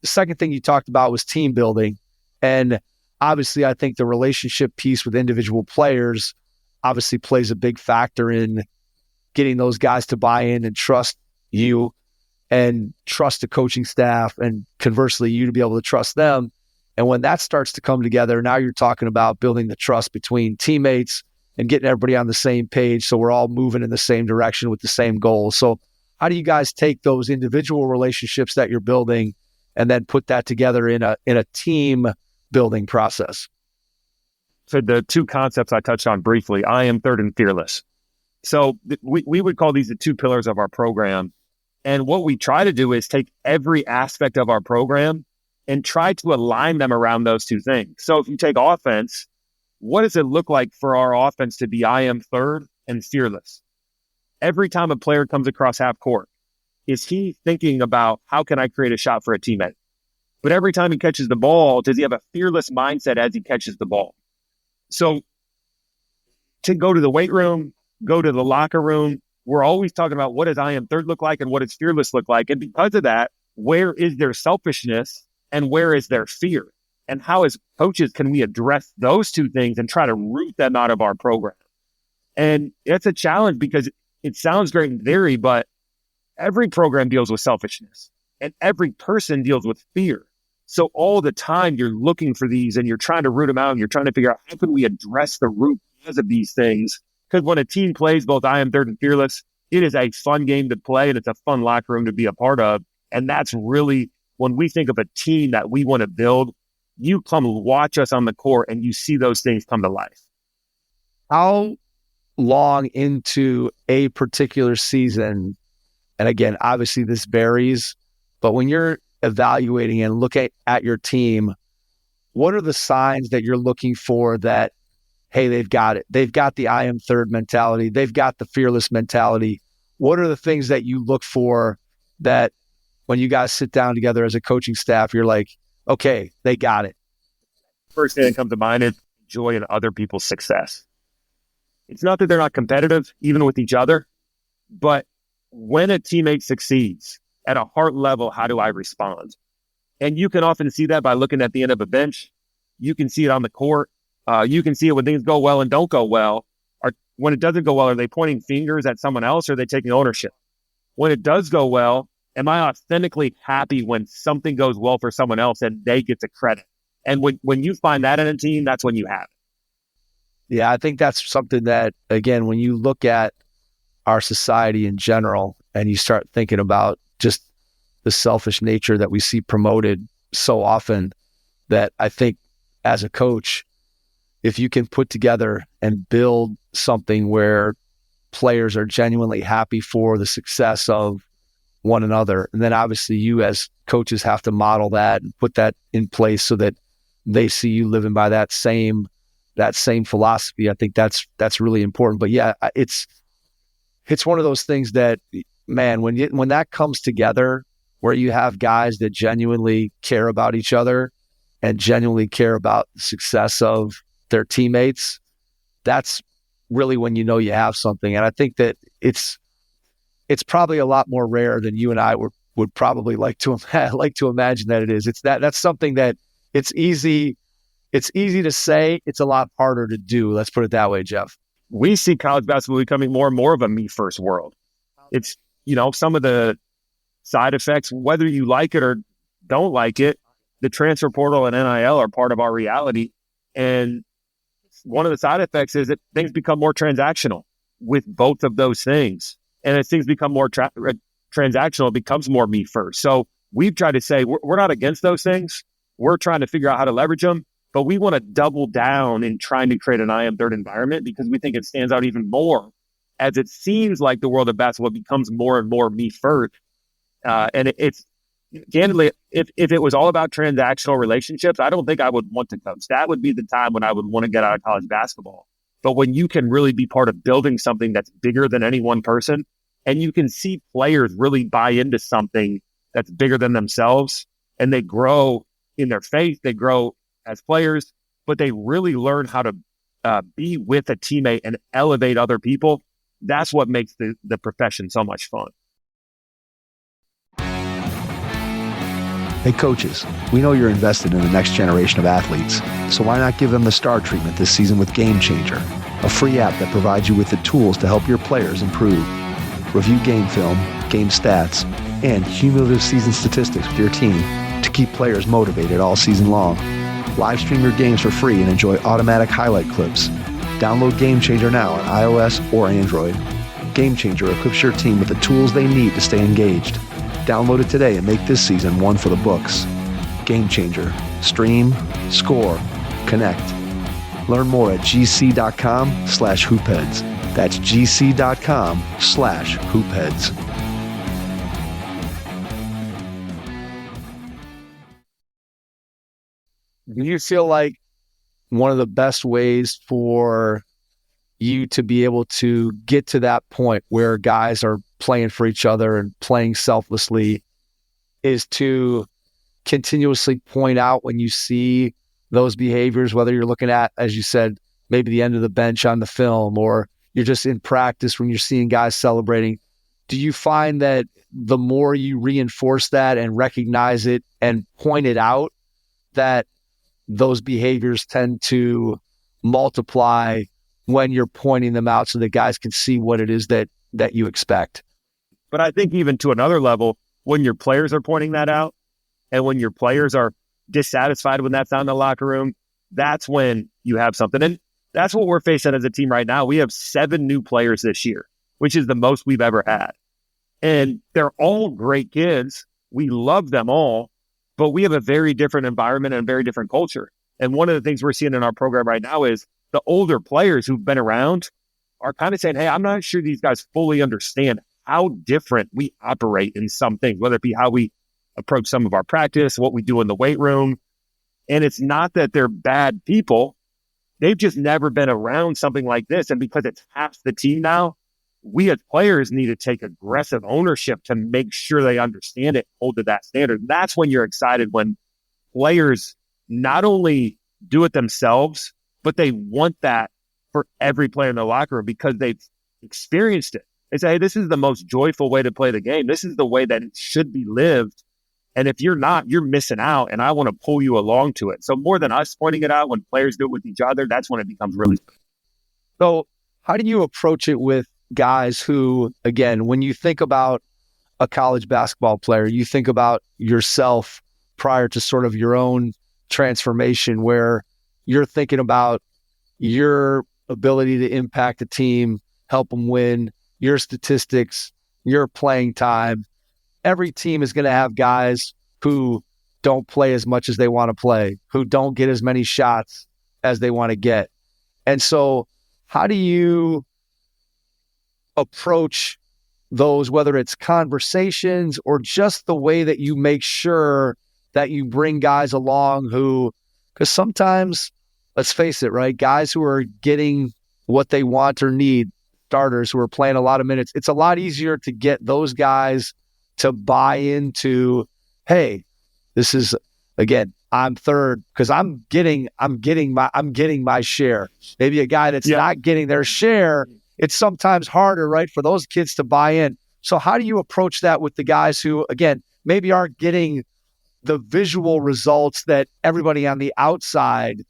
Speaker 3: The second thing you talked about was team building. And obviously, I think the relationship piece with individual players obviously plays a big factor in getting those guys to buy in and trust you and trust the coaching staff, and conversely, you to be able to trust them. And when that starts to come together, now you're talking about building the trust between teammates and getting everybody on the same page so we're all moving in the same direction with the same goals. So how do you guys take those individual relationships that you're building and then put that together in a team building process?
Speaker 2: So the two concepts I touched on briefly, I am third and fearless. So we would call these the two pillars of our program. And what we try to do is take every aspect of our program and try to align them around those two things. So if you take offense, what does it look like for our offense to be I am third and fearless? Every time a player comes across half court, is he thinking about how can I create a shot for a teammate? But every time he catches the ball, does he have a fearless mindset as he catches the ball? So to go to the weight room, go to the locker room, we're always talking about what does I am third look like and what does fearless look like? And because of that, where is their selfishness and where is their fear? And how as coaches can we address those two things and try to root them out of our program? And it's a challenge because it sounds great in theory, but every program deals with selfishness and every person deals with fear. So all the time you're looking for these and you're trying to root them out and you're trying to figure out how can we address the root cause of these things. Because when a team plays both I am third and fearless, it is a fun game to play and it's a fun locker room to be a part of. And that's really when we think of a team that we want to build, you come watch us on the court and you see those things come to life.
Speaker 3: How long into a particular season, and again, obviously this varies, but when you're evaluating and look at your team, what are the signs that you're looking for that, hey, they've got it. They've got the I am third mentality. They've got the fearless mentality. What are the things that you look for that when you guys sit down together as a coaching staff, you're like, okay, they got it?
Speaker 2: First thing that comes to mind is joy in other people's success. It's not that they're not competitive, even with each other, but when a teammate succeeds at a heart level, how do I respond? And you can often see that by looking at the end of a bench. You can see it on the court. You can see it when things go well and don't go well. Or when it doesn't go well, are they pointing fingers at someone else or are they taking ownership? When it does go well, am I authentically happy when something goes well for someone else and they get the credit? And when you find that in a team, that's when you have it.
Speaker 3: Yeah, I think that's something that, again, when you look at our society in general and you start thinking about just the selfish nature that we see promoted so often, that I think as a coach, if you can put together and build something where players are genuinely happy for the success of one another, and then obviously you as coaches have to model that and put that in place so that they see you living by that same philosophy. I think that's really important. But yeah, it's one of those things that, man, when that comes together, where you have guys that genuinely care about each other and genuinely care about the success of their teammates, that's really when you know you have something. And I think that it's probably a lot more rare than you and I would probably like to imagine that it is. That's something that it's easy to say. It's a lot harder to do. Let's put it that way, Jeff.
Speaker 2: We see college basketball becoming more and more of a me first world. It's, some of the side effects, whether you like it or don't like it, the transfer portal and NIL are part of our reality. And one of the side effects is that things become more transactional with both of those things. And as things become more transactional, it becomes more me first. So we've tried to say we're not against those things. We're trying to figure out how to leverage them, but we want to double down in trying to create an I am third environment because we think it stands out even more as it seems like the world of basketball becomes more and more me first. And it's candidly, if it was all about transactional relationships, I don't think I would want to coach. That would be the time when I would want to get out of college basketball. But when you can really be part of building something that's bigger than any one person, and you can see players really buy into something that's bigger than themselves, and they grow in their faith, they grow as players, but they really learn how to be with a teammate and elevate other people. That's what makes the profession so much fun.
Speaker 3: Hey coaches, we know you're invested in the next generation of athletes, so why not give them the star treatment this season with Game Changer, a free app that provides you with the tools to help your players improve. Review game film, game stats, and cumulative season statistics with your team to keep players motivated all season long. Live stream your games for free and enjoy automatic highlight clips. Download Game Changer now on iOS or Android. Game Changer equips your team with the tools they need to stay engaged. Download it today and make this season one for the books. Game Changer. Stream, score, connect. Learn more at gc.com/hoopheads. That's gc.com/hoopheads.
Speaker 5: Do you feel like one of the best ways for you to be able to get to that point where guys are playing for each other and playing selflessly is to continuously point out when you see those behaviors, whether you're looking at, as you said, maybe the end of the bench on the film, or you're just in practice when you're seeing guys celebrating? Do you find that the more you reinforce that and recognize it and point it out, that those behaviors tend to multiply when you're pointing them out so that guys can see what it is that you expect?
Speaker 2: But I think even to another level, when your players are pointing that out and when your players are dissatisfied when that's out in the locker room, that's when you have something. And that's what we're facing as a team right now. We have 7 new players this year, which is the most we've ever had. And they're all great kids. We love them all, but we have a very different environment and a very different culture. And one of the things we're seeing in our program right now is the older players who've been around are kind of saying, hey, I'm not sure these guys fully understand how different we operate in some things, whether it be how we approach some of our practice, what we do in the weight room. And it's not that they're bad people. They've just never been around something like this. And because it's half the team now, we as players need to take aggressive ownership to make sure they understand it, hold to that standard. That's when you're excited, when players not only do it themselves, but they want that for every player in the locker room because they've experienced it. They say, hey, this is the most joyful way to play the game. This is the way that it should be lived. And if you're not, you're missing out. And I want to pull you along to it. So more than us pointing it out, when players do it with each other, that's when it becomes really good.
Speaker 5: So how do you approach it with guys who, again, when you think about a college basketball player, you think about yourself prior to sort of your own transformation, where you're thinking about your ability to impact a team, help them win, your statistics, your playing time. Every team is going to have guys who don't play as much as they want to play, who don't get as many shots as they want to get. And so how do you approach those, whether it's conversations or just the way that you make sure that you bring guys along who, because sometimes, let's face it, right, guys who are getting what they want or need, starters who are playing a lot of minutes, it's a lot easier to get those guys to buy into, hey, this is, again, I'm third because I'm getting my share. Maybe a guy that's not getting their share, it's sometimes harder, right, for those kids to buy in. So how do you approach that with the guys who, again, maybe aren't getting the visual results that everybody on the outside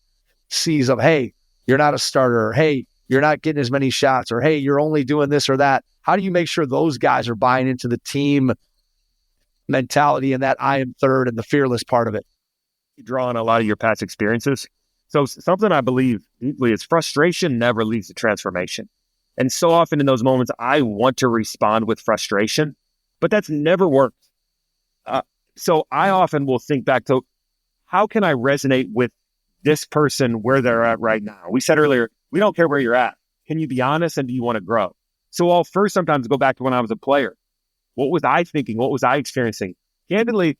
Speaker 5: sees of, hey, you're not a starter, or hey, you're not getting as many shots, or hey, you're only doing this or that? How do you make sure those guys are buying into the team mentality and that I am third and the fearless part of it?
Speaker 2: You draw on a lot of your past experiences. So something I believe deeply is frustration never leads to transformation. And so often in those moments, I want to respond with frustration, but that's never worked. So I often will think back to, how can I resonate with this person where they're at right now? We said earlier, we don't care where you're at. Can you be honest, and do you want to grow? So I'll first sometimes go back to when I was a player. What was I thinking? What was I experiencing? Candidly,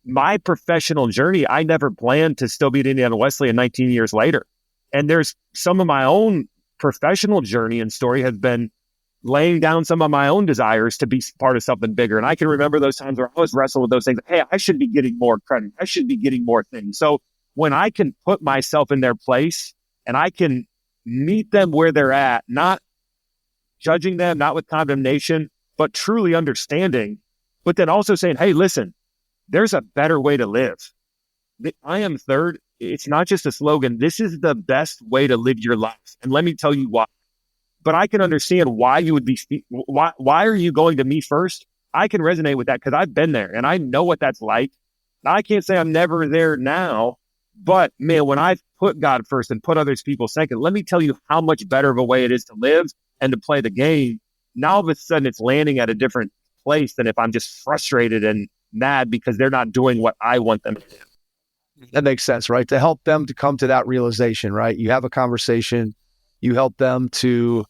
Speaker 2: my professional journey, I never planned to still be at Indiana Wesleyan 19 years later. And there's some of my own professional journey and story has been laying down some of my own desires to be part of something bigger. And I can remember those times where I was wrestling with those things. Hey, I should be getting more credit. I should be getting more things. So when I can put myself in their place and I can meet them where they're at, not judging them, not with condemnation, but truly understanding, but then also saying, hey, listen, there's a better way to live. I am third. It's not just a slogan. This is the best way to live your life. And let me tell you why. But I can understand why you would be, why are you going to me first? I can resonate with that because I've been there and I know what that's like. Now, I can't say I'm never there now, but man, when I put God first and put others people second, let me tell you how much better of a way it is to live and to play the game. Now, all of a sudden, it's landing at a different place than if I'm just frustrated and mad because they're not doing what I want them to do.
Speaker 5: That makes sense, right? To help them to come to that realization, right? You have a conversation, you help them to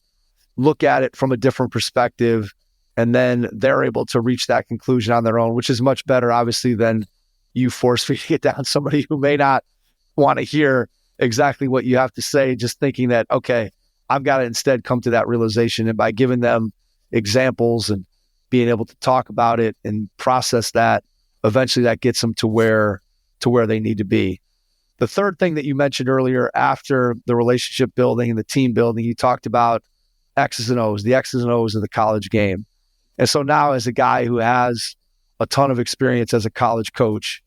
Speaker 5: look at it from a different perspective, and then they're able to reach that conclusion on their own, which is much better, obviously, than you force-feeding it down somebody who may not want to hear exactly what you have to say, just thinking that, okay, I've got to instead come to that realization. And by giving them examples and being able to talk about it and process that, eventually that gets them to where they need to be. The third thing that you mentioned earlier, after the relationship building and the team building, you talked about X's and O's, the X's and O's of the college game. And so now, as a guy who has a ton of experience as a college coach,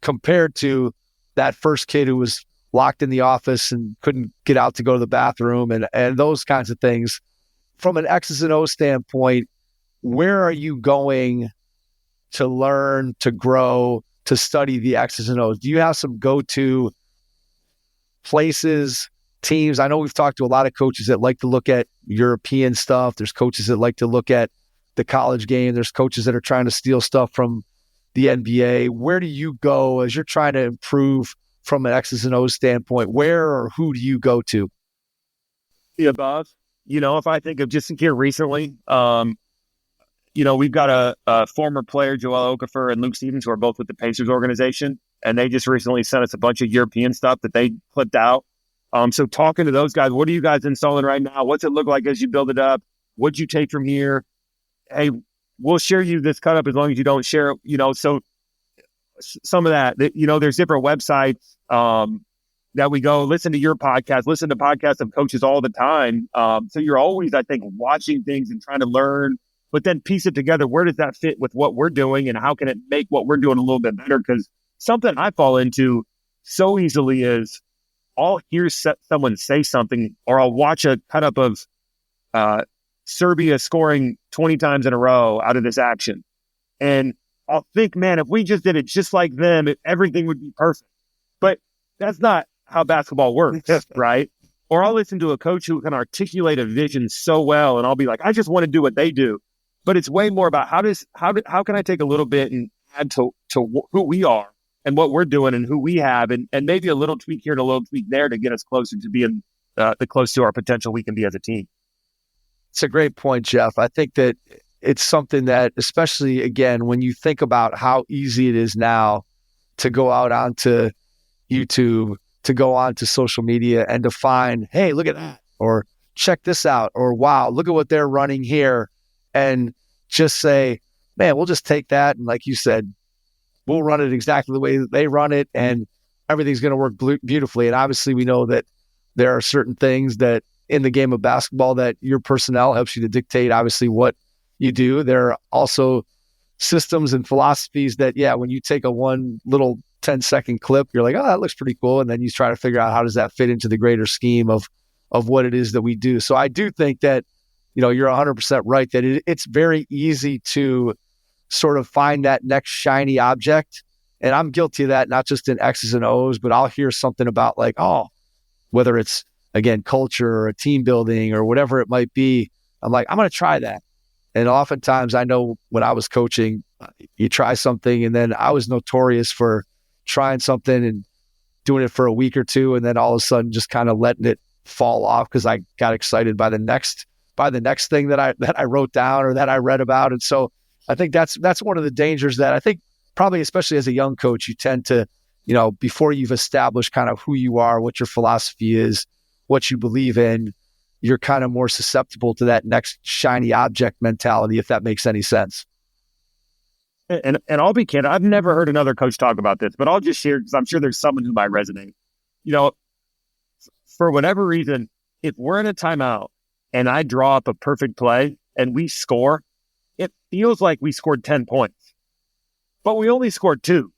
Speaker 5: compared to that first kid who was locked in the office and couldn't get out to go to the bathroom and those kinds of things, from an X's and O's standpoint, where are you going to learn, to grow, to study the X's and O's? Do you have some go-to places, teams? I know we've talked to a lot of coaches that like to look at European stuff. There's coaches that like to look at the college game. There's coaches that are trying to steal stuff from the NBA. Where do you go as you're trying to improve from an X's and O's standpoint? Where or who do you go to?
Speaker 2: The above. If I think of just here recently, we've got a former player, Joel Okafor and Luke Stevens, who are both with the Pacers organization, and they just recently sent us a bunch of European stuff that they clipped out. So talking to those guys, what are you guys installing right now? What's it look like as you build it up? What'd you take from here? Hey, we'll share you this cut up as long as you don't share it, so some of that, there's different websites that we go listen to your podcast, listen to podcasts of coaches all the time. So you're always, I think, watching things and trying to learn, but then piece it together. Where does that fit with what we're doing and how can it make what we're doing a little bit better? Because something I fall into so easily is I'll hear someone say something, or I'll watch a cut up of Serbia scoring 20 times in a row out of this action. And I'll think, man, if we just did it just like them, everything would be perfect. But that's not how basketball works, right? Or I'll listen to a coach who can articulate a vision so well, and I'll be like, I just want to do what they do. But it's way more about how can I take a little bit and add to who we are and what we're doing and who we have, and maybe a little tweak here and a little tweak there to get us closer to being the close to our potential we can be as a team.
Speaker 5: It's a great point, Jeff. I think that it's something that, especially again, when you think about how easy it is now to go out onto YouTube, to go onto social media and to find, hey, look at that, or check this out, or wow, look at what they're running here, and just say, man, we'll just take that, and like you said, we'll run it exactly the way that they run it, and everything's going to work beautifully. And obviously we know that there are certain things that in the game of basketball that your personnel helps you to dictate, obviously, what you do. There are also systems and philosophies that, when you take a one little 10-second clip, you're like, oh, that looks pretty cool. And then you try to figure out how does that fit into the greater scheme of what it is that we do. So I do think that, you're 100% right, that it's very easy to sort of find that next shiny object. And I'm guilty of that, not just in X's and O's, but I'll hear something about like, oh, whether it's, again, culture or a team building or whatever it might be, I'm like, I'm going to try that. And oftentimes I know when I was coaching, you try something, and then I was notorious for trying something and doing it for a week or two, and then all of a sudden just kind of letting it fall off because I got excited by the next thing that I wrote down or that I read about. And so I think that's one of the dangers that I think probably, especially as a young coach, you tend to, before you've established kind of who you are, what your philosophy is, what you believe in, you're kind of more susceptible to that next shiny object mentality, if that makes any sense.
Speaker 2: And I'll be candid, I've never heard another coach talk about this, but I'll just share because I'm sure there's someone who might resonate. For whatever reason, if we're in a timeout and I draw up a perfect play and we score, it feels like we scored 10 points. but we only scored 2.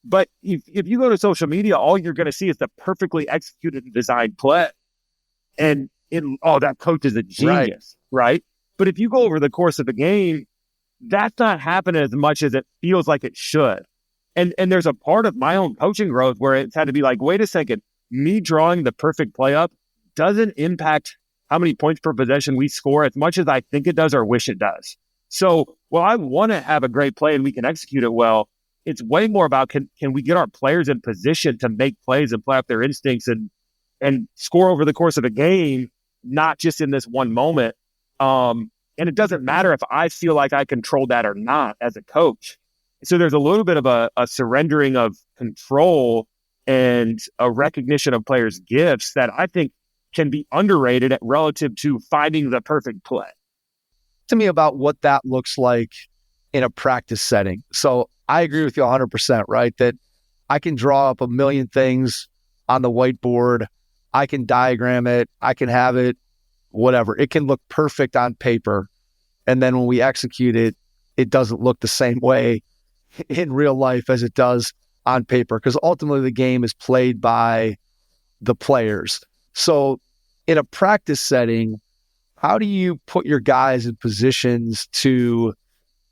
Speaker 2: But if you go to social media, all you're going to see is the perfectly executed and designed play. And that coach is a genius, right? But if you go over the course of the game, that's not happening as much as it feels like it should. And there's a part of my own coaching growth where it's had to be like, wait a second, me drawing the perfect play up doesn't impact how many points per possession we score as much as I think it does or wish it does. So, well, I want to have a great play and we can execute it well. It's way more about can we get our players in position to make plays and play up their instincts and score over the course of a game, not just in this one moment. And it doesn't matter if I feel like I control that or not as a coach. So there's a little bit of a surrendering of control and a recognition of players' gifts that I think can be underrated relative to finding the perfect play.
Speaker 5: To me about what that looks like in a practice setting. So I agree with you 100%, right? That I can draw up a million things on the whiteboard. I can diagram it. I can have it, whatever. It can look perfect on paper. And then when we execute it, it doesn't look the same way in real life as it does on paper, because ultimately the game is played by the players. So in a practice setting, how do you put your guys in positions to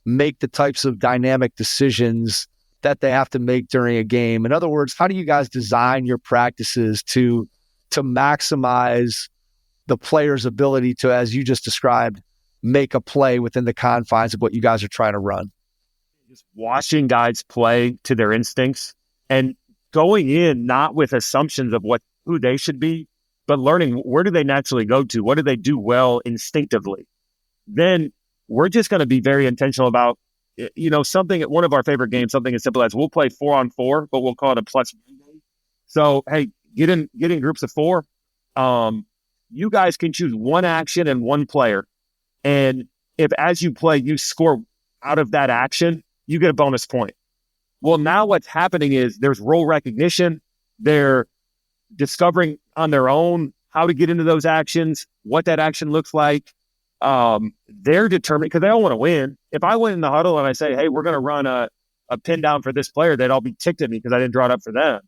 Speaker 5: make the types of dynamic decisions that they have to make during a game? In other words, how do you guys design your practices to maximize the player's ability to, as you just described, make a play within the confines of what you guys are trying to run?
Speaker 2: Just watching guys play to their instincts and going in not with assumptions of who they should be, but learning where do they naturally go to? What do they do well instinctively? Then we're just going to be very intentional about, something at one of our favorite games, something as simple as we'll play 4-on-4, but we'll call it a plus one game. So, hey, get in groups of 4. You guys can choose one action and one player. And if as you play, you score out of that action, you get a bonus point. Well, now what's happening is there's role recognition. They're discovering on their own how to get into those actions, what that action looks like. They're determined because they all want to win. If I went in the huddle and I say, hey, we're going to run a pin down for this player, they'd all be ticked at me because I didn't draw it up for them.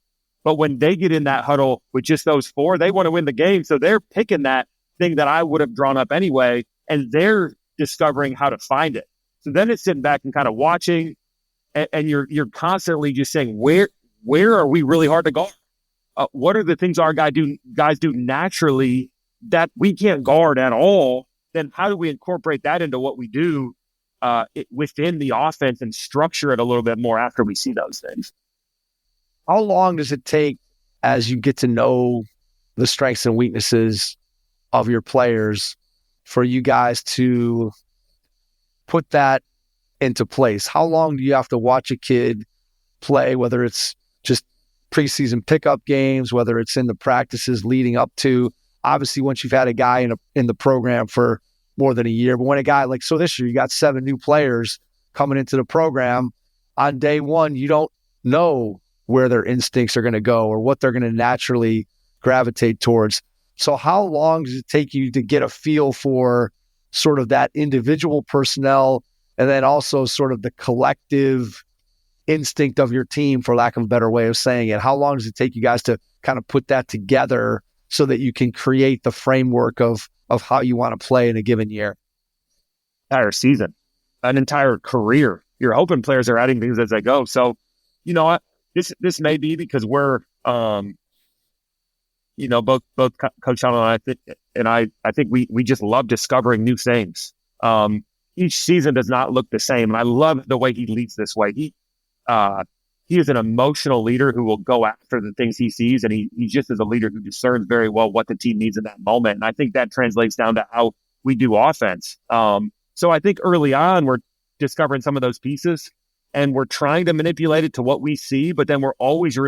Speaker 2: But when they get in that huddle with just those 4, they want to win the game. So they're picking that thing that I would have drawn up anyway, and they're discovering how to find it. So then it's sitting back and kind of watching, and you're constantly just saying, where are we really hard to guard? What are the things our guys do naturally that we can't guard at all? Then how do we incorporate that into what we do within the offense and structure it a little bit more after we see those things?
Speaker 5: How long does it take as you get to know the strengths and weaknesses of your players for you guys to put that into place? How long do you have to watch a kid play, whether it's just preseason pickup games, whether it's in the practices leading up to, obviously once you've had a guy in the program for more than a year, but when a guy so this year, you got 7 new players coming into the program on day one, you don't know where their instincts are going to go or what they're going to naturally gravitate towards. So how long does it take you to get a feel for sort of that individual personnel and then also sort of the collective instinct of your team, for lack of a better way of saying it? How long does it take you guys to kind of put that together so that you can create the framework of how you want to play in a given year?
Speaker 2: Entire season, an entire career. Your open players are adding things as they go. So, this may be because we're, both Coach Tonagel and I think we just love discovering new things. Each season does not look the same. And I love the way he leads this way. He is an emotional leader who will go after the things he sees. And he just is a leader who discerns very well what the team needs in that moment. And I think that translates down to how we do offense. So I think early on, we're discovering some of those pieces and we're trying to manipulate it to what we see, but then we're always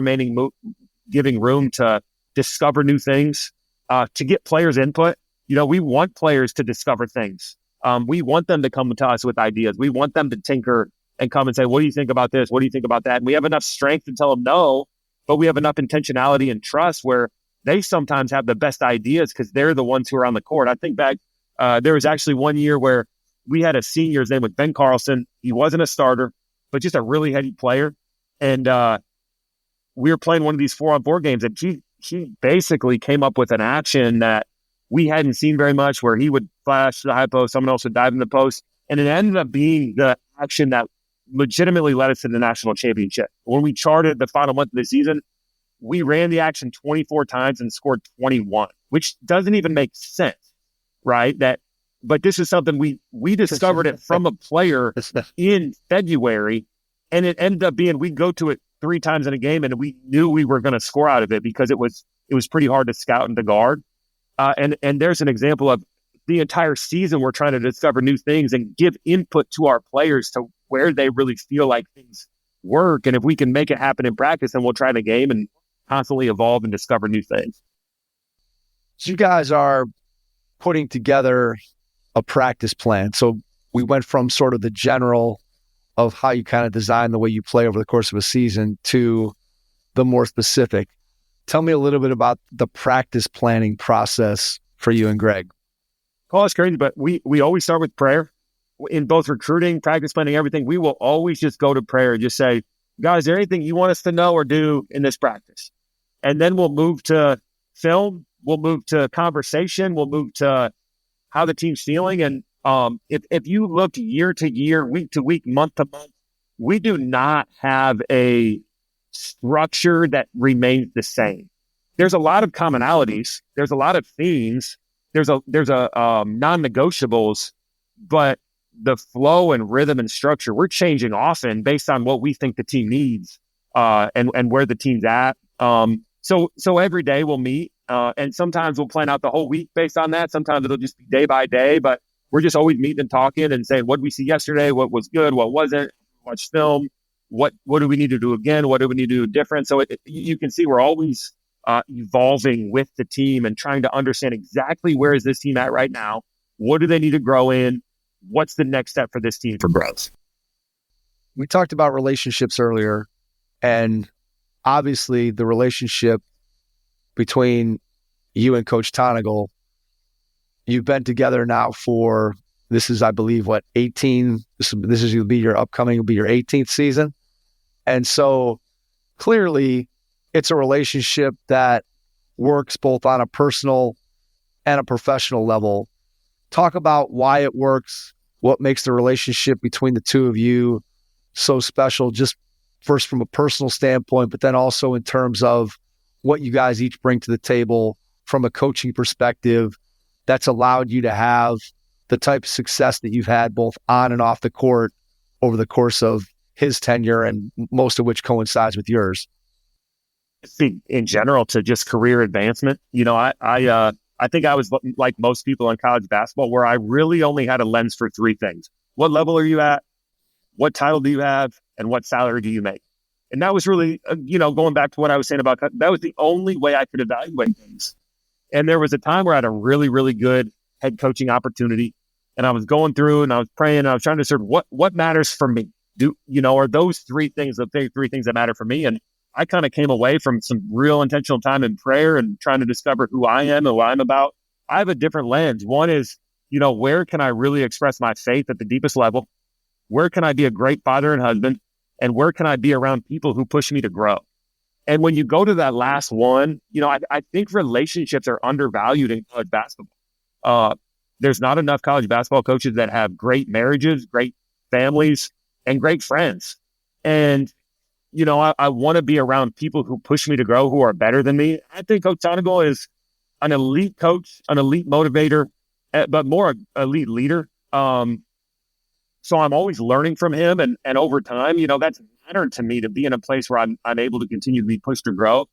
Speaker 2: giving room to discover new things, to get players' input. We want players to discover things. We want them to come to us with ideas. We want them to tinker and come and say, what do you think about this? What do you think about that? And we have enough strength to tell them no, but we have enough intentionality and trust where they sometimes have the best ideas because they're the ones who are on the court. I think back, there was actually one year where we had a senior, his name was Ben Carlson. He wasn't a starter. but just a really heady player. And we were playing one of these 4-on-4 games, and he basically came up with an action that we hadn't seen very much, where he would flash the high post, someone else would dive in the post, and it ended up being the action that legitimately led us to the national championship. When we charted the final month of the season, we ran the action 24 times and scored 21, which doesn't even make sense, right? But this is something we discovered it from a player in February, and it ended up being, we'd go to it 3 times in a game, and we knew we were going to score out of it because it was pretty hard to scout and to guard. And there's an example of the entire season we're trying to discover new things and give input to our players to where they really feel like things work. And if we can make it happen in practice, then we'll try the game and constantly evolve and discover new things.
Speaker 5: So you guys are putting together a practice plan. So we went from sort of the general of how you kind of design the way you play over the course of a season to the more specific. Tell me a little bit about the practice planning process for you and Greg.
Speaker 2: Oh, it's crazy, but we always start with prayer. In both recruiting, practice planning, everything, we will always just go to prayer and just say, guys, is there anything you want us to know or do in this practice? And then we'll move to film, we'll move to conversation, we'll move to how the team's feeling. And if you look year to year, week to week, month to month, we do not have a structure that remains the same. There's a lot of commonalities. There's a lot of themes. There's a non-negotiables, but the flow and rhythm and structure, we're changing often based on what we think the team needs and where the team's at. So every day we'll meet and sometimes we'll plan out the whole week based on that. Sometimes it'll just be day by day, but we're just always meeting and talking and saying, what did we see yesterday? What was good? What wasn't? Watch film. What do we need to do again? What do we need to do different? So you can see we're always evolving with the team and trying to understand exactly where is this team at right now? What do they need to grow in? What's the next step for this team for growth?
Speaker 5: We talked about relationships earlier, and obviously the relationship between you and Coach Tonagel, you've been together now for, this is, I believe, 18? This will be your 18th season. And so clearly it's a relationship that works both on a personal and a professional level. Talk about why it works, what makes the relationship between the two of you so special, just first from a personal standpoint, but then also in terms of what you guys each bring to the table from a coaching perspective that's allowed you to have the type of success that you've had both on and off the court over the course of his tenure, and most of which coincides with yours.
Speaker 2: In general, to just career advancement, I think I was like most people in college basketball, where I really only had a lens for 3 things. What level are you at? What title do you have? And what salary do you make? And that was really, going back to what I was saying about, that was the only way I could evaluate things. And there was a time where I had a really, really good head coaching opportunity. And I was going through and I was praying and I was trying to sort of what matters for me? Are those 3 things, the 3 things that matter for me? And I kind of came away from some real intentional time in prayer and trying to discover who I am and what I'm about. I have a different lens. One is, where can I really express my faith at the deepest level? Where can I be a great father and husband? And where can I be around people who push me to grow? And when you go to that last one, I think relationships are undervalued in college basketball. There's not enough college basketball coaches that have great marriages, great families, and great friends. And I want to be around people who push me to grow, who are better than me. I think Coach Tonagel is an elite coach, an elite motivator, but more elite leader. So I'm always learning from him. And over time, that's mattered to me to be in a place where I'm able to continue to be pushed to grow.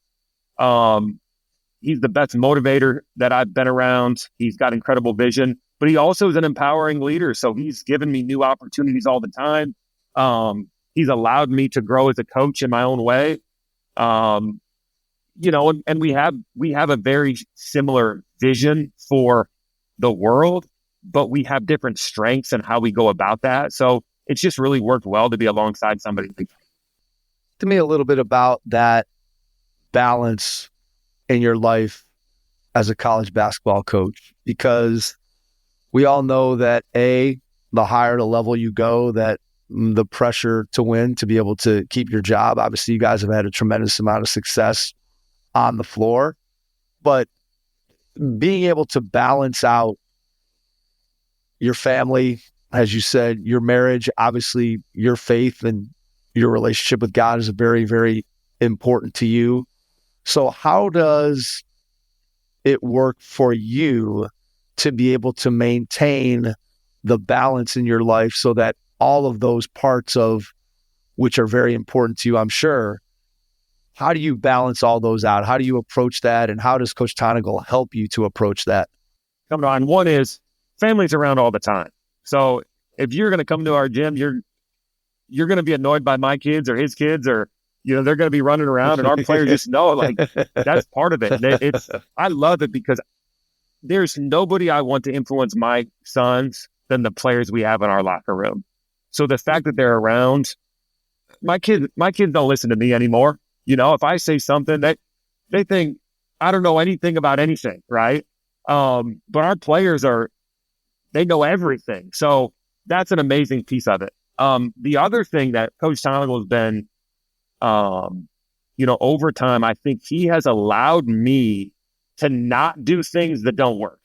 Speaker 2: He's the best motivator that I've been around. He's got incredible vision, but he also is an empowering leader. So he's given me new opportunities all the time. He's allowed me to grow as a coach in my own way. And we have a very similar vision for the world, but we have different strengths and how we go about that. So it's just really worked well to be alongside somebody.
Speaker 5: To me, a little bit about that balance in your life as a college basketball coach, because we all know that the higher the level you go, that the pressure to win, to be able to keep your job. Obviously, you guys have had a tremendous amount of success on the floor, but being able to balance out your family, as you said, your marriage, obviously your faith and your relationship with God is very, very important to you. So how does it work for you to be able to maintain the balance in your life so that all of those parts of which are very important to you, I'm sure, how do you balance all those out? How do you approach that? And how does Coach Tonagel help you to approach that?
Speaker 2: Come on. One is family's around all the time. So if you're going to come to our gym, you're going to be annoyed by my kids or his kids, or, they're going to be running around, and our players just know, like, that's part of it. I love it because there's nobody I want to influence my sons than the players we have in our locker room. So the fact that they're around, my kids don't listen to me anymore. If I say something, they think I don't know anything about anything, right? But our players they know everything. So that's an amazing piece of it. The other thing that Coach Tonagel has been, over time, I think he has allowed me to not do things that don't work.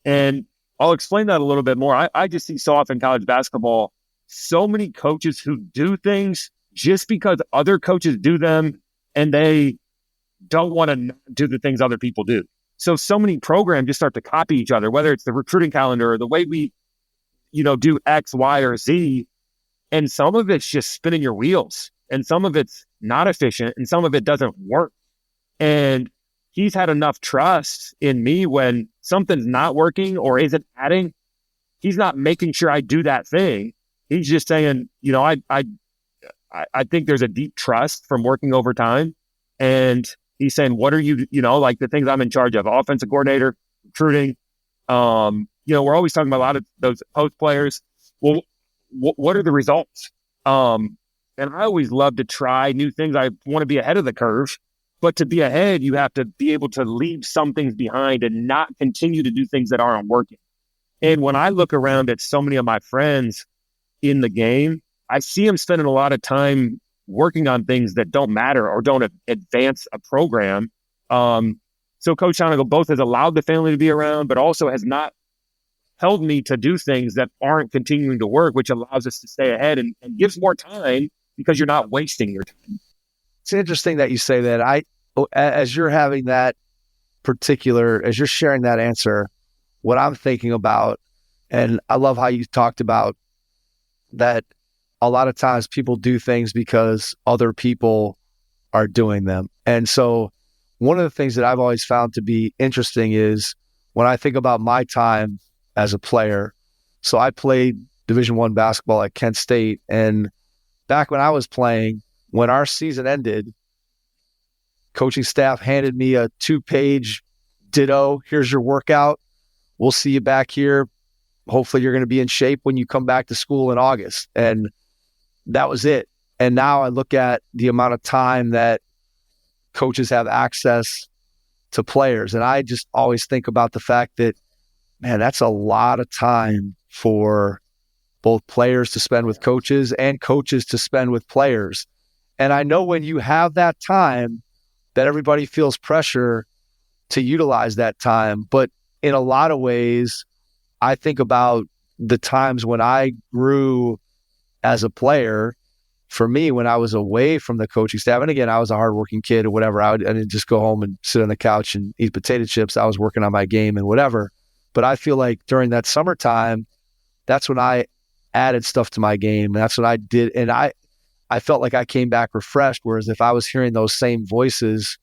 Speaker 2: And I'll explain that a little bit more. I just see so often in college basketball, so many coaches who do things just because other coaches do them and they don't want to do the things other people do. So many programs just start to copy each other, whether it's the recruiting calendar or the way we, do X, Y, or Z. And some of it's just spinning your wheels, and some of it's not efficient, and some of it doesn't work. And he's had enough trust in me when something's not working or isn't adding. He's not making sure I do that thing. He's just saying, I think there's a deep trust from working over time. And he's saying, what are you, like the things I'm in charge of, offensive coordinator, recruiting. We're always talking about a lot of those post players. Well, what are the results? And I always love to try new things. I want to be ahead of the curve, but to be ahead, you have to be able to leave some things behind and not continue to do things that aren't working. And when I look around at so many of my friends in the game, I see them spending a lot of time working on things that don't matter or don't advance a program. So Coach Tonagel both has allowed the family to be around, but also has not held me to do things that aren't continuing to work, which allows us to stay ahead and gives more time because you're not wasting your time.
Speaker 5: It's interesting that you say that. As you're having that as you're sharing that answer, what I'm thinking about, and I love how you talked about that a lot of times people do things because other people are doing them. And so one of the things that I've always found to be interesting is when I think about my time as a player. So I played Division I basketball at Kent State. And back when I was playing, when our season ended, coaching staff handed me a 2-page ditto. Here's your workout. We'll see you back here. Hopefully you're going to be in shape when you come back to school in August. And that was it. And now I look at the amount of time that coaches have access to players. And I just always think about the fact that, man, that's a lot of time for both players to spend with coaches and coaches to spend with players. And I know when you have that time that everybody feels pressure to utilize that time. But in a lot of ways, I think about the times when I grew as a player. For me, when I was away from the coaching staff, and again, I was a hardworking kid or whatever, I didn't just go home and sit on the couch and eat potato chips. I was working on my game and whatever. But I feel like during that summertime, that's when I added stuff to my game. That's what I did. And I felt like I came back refreshed. Whereas if I was hearing those same voices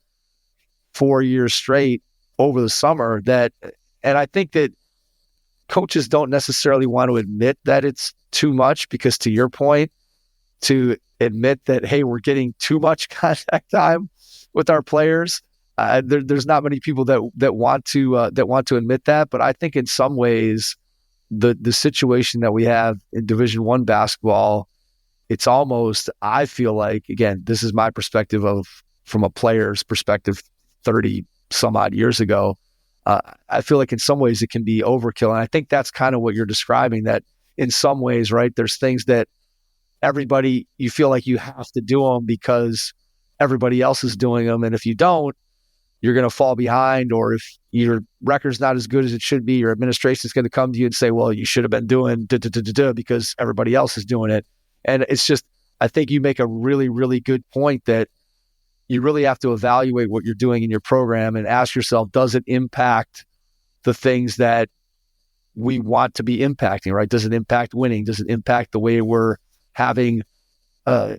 Speaker 5: 4 years straight over the summer, and I think that coaches don't necessarily want to admit that it's too much, because to your point, to admit that, hey, we're getting too much contact time with our players. There's not many people that want to admit that, but I think in some ways, the situation that we have in Division I basketball, it's almost, I feel like, again, this is my perspective from a player's perspective, 30 some odd years ago. I feel like in some ways it can be overkill, and I think that's kind of what you're describing. That in some ways, right, there's things that everybody, you feel like you have to do them because everybody else is doing them. And if you don't, you're going to fall behind. Or if your record's not as good as it should be, your administration is going to come to you and say, well, you should have been doing because everybody else is doing it. And it's just, I think you make a really, really good point that you really have to evaluate what you're doing in your program and ask yourself, does it impact the things that we want to be impacting, right? Does it impact winning? Does it impact the way we're having our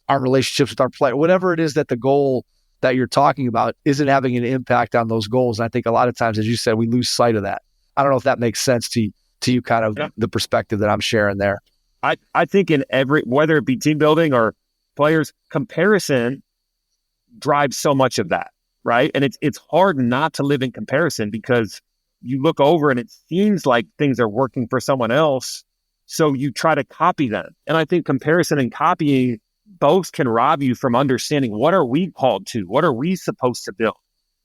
Speaker 5: relationships with our player? Whatever it is that the goal that you're talking about isn't having an impact on those goals. And I think a lot of times, as you said, we lose sight of that. I don't know if that makes sense to you, kind of the perspective that I'm sharing there.
Speaker 2: I think in whether it be team building or players, comparison drives so much of that, right? And it's hard not to live in comparison because you look over and it seems like things are working for someone else, so you try to copy them. And I think comparison and copying both can rob you from understanding, what are we called to? What are we supposed to build?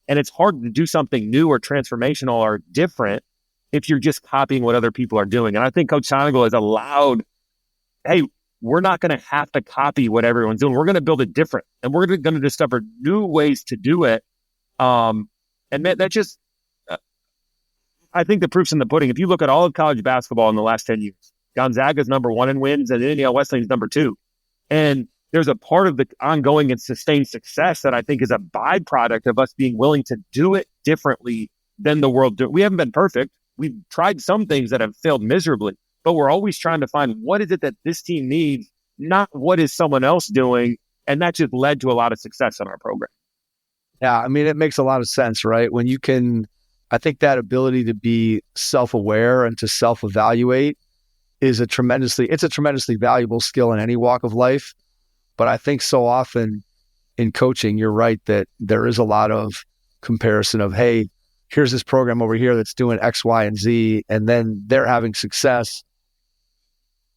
Speaker 2: And it's hard to do something new or transformational or different if you're just copying what other people are doing. And I think Coach Tonagel has allowed, hey, we're not going to have to copy what everyone's doing. We're going to build it different, and we're going to discover new ways to do it. And that just, I think the proof's in the pudding. If you look at all of college basketball in the last 10 years, Gonzaga's number 1 in wins and Indiana Wesleyan's number 2. And there's a part of the ongoing and sustained success that I think is a byproduct of us being willing to do it differently than the world do. We haven't been perfect. We've tried some things that have failed miserably, but we're always trying to find what is it that this team needs, not what is someone else doing. And that just led to a lot of success in our program.
Speaker 5: Yeah, I mean, it makes a lot of sense, right? When you can, I think that ability to be self-aware and to self-evaluate is a tremendously valuable skill in any walk of life. But I think so often in coaching, you're right that there is a lot of comparison of, hey, here's this program over here that's doing X, Y, and Z, and then they're having success.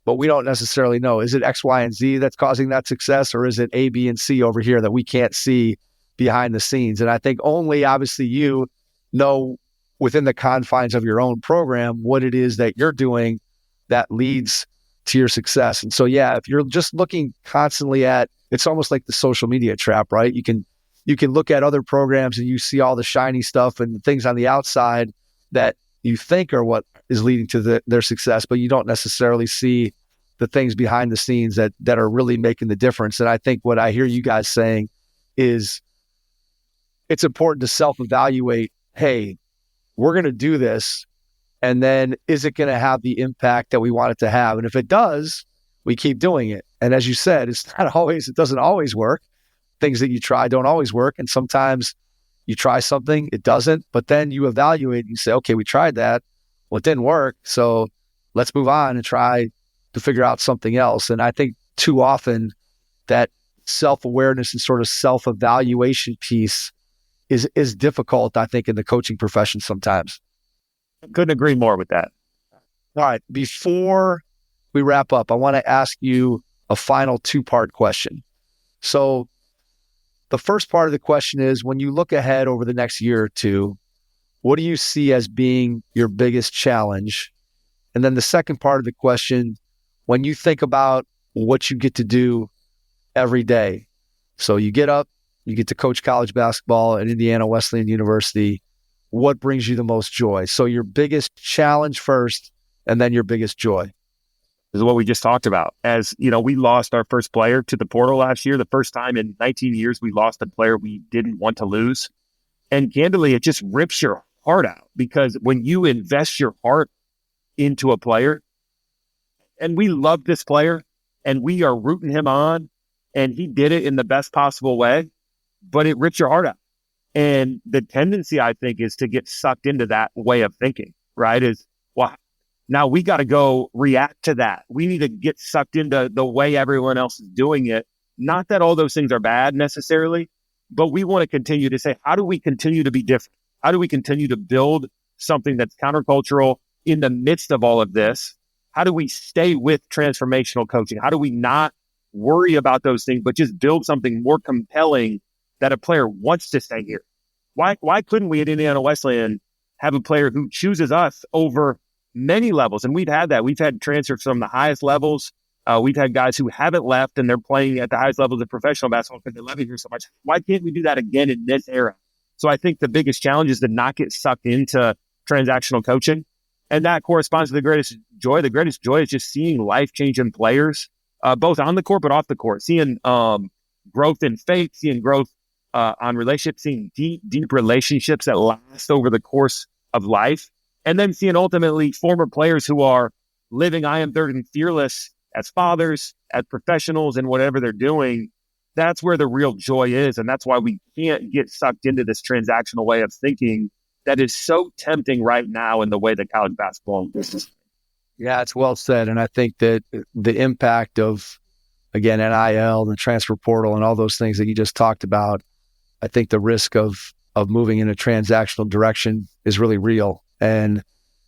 Speaker 5: But we don't necessarily know, is it X, Y, and Z that's causing that success, or is it A, B, and C over here that we can't see behind the scenes? And I think only obviously you know within the confines of your own program what it is that you're doing that leads to your success. And so, yeah, if you're just looking constantly at, it's almost like the social media trap, right? You can look at other programs and you see all the shiny stuff and things on the outside that you think are what is leading to their success, but you don't necessarily see the things behind the scenes that are really making the difference. And I think what I hear you guys saying is it's important to self-evaluate, hey, we're going to do this, and then is it going to have the impact that we want it to have? And if it does, we keep doing it. And as you said, it doesn't always work. Things that you try don't always work. And sometimes you try something, it doesn't, but then you evaluate and you say, okay, we tried that. Well, it didn't work. So let's move on and try to figure out something else. And I think too often that self-awareness and sort of self-evaluation piece is difficult, I think, in the coaching profession sometimes.
Speaker 2: Couldn't agree more with that.
Speaker 5: All right. Before we wrap up, I want to ask you a final 2-part question. So the first part of the question is, when you look ahead over the next year or two, what do you see as being your biggest challenge? And then the second part of the question, when you think about what you get to do every day. So you get up, you get to coach college basketball at Indiana Wesleyan University. What brings you the most joy? So your biggest challenge first, and then your biggest joy.
Speaker 2: This is what we just talked about. As you know, we lost our first player to the portal last year. The first time in 19 years we lost a player we didn't want to lose. And candidly, it just rips your heart out, because when you invest your heart into a player, and we love this player and we are rooting him on, and he did it in the best possible way, but it rips your heart out. And the tendency, I think, is to get sucked into that way of thinking, right? Is, well, now we got to go react to that. We need to get sucked into the way everyone else is doing it. Not that all those things are bad necessarily, but we want to continue to say, how do we continue to be different? How do we continue to build something that's countercultural in the midst of all of this? How do we stay with transformational coaching? How do we not worry about those things, but just build something more compelling that a player wants to stay here? Why couldn't we at Indiana Wesleyan have a player who chooses us over many levels? And we've had that. We've had transfers from the highest levels We've had guys who haven't left and they're playing at the highest levels of professional basketball because they love it here so much. Why can't we do that again in this era? So I think the biggest challenge is to not get sucked into transactional coaching. And that corresponds to the greatest joy. The greatest joy is just seeing life-changing players, both on the court but off the court, seeing growth in faith, seeing growth on relationships, seeing deep relationships that last over the course of life, and then seeing ultimately former players who are living I am third and fearless as fathers, as professionals, and whatever they're doing. That's where the real joy is. And that's why we can't get sucked into this transactional way of thinking that is so tempting right now in the way that college basketball is.
Speaker 5: Yeah, it's well said. And I think that the impact of, again, NIL, the transfer portal, and all those things that you just talked about, I think the risk of moving in a transactional direction is really real. And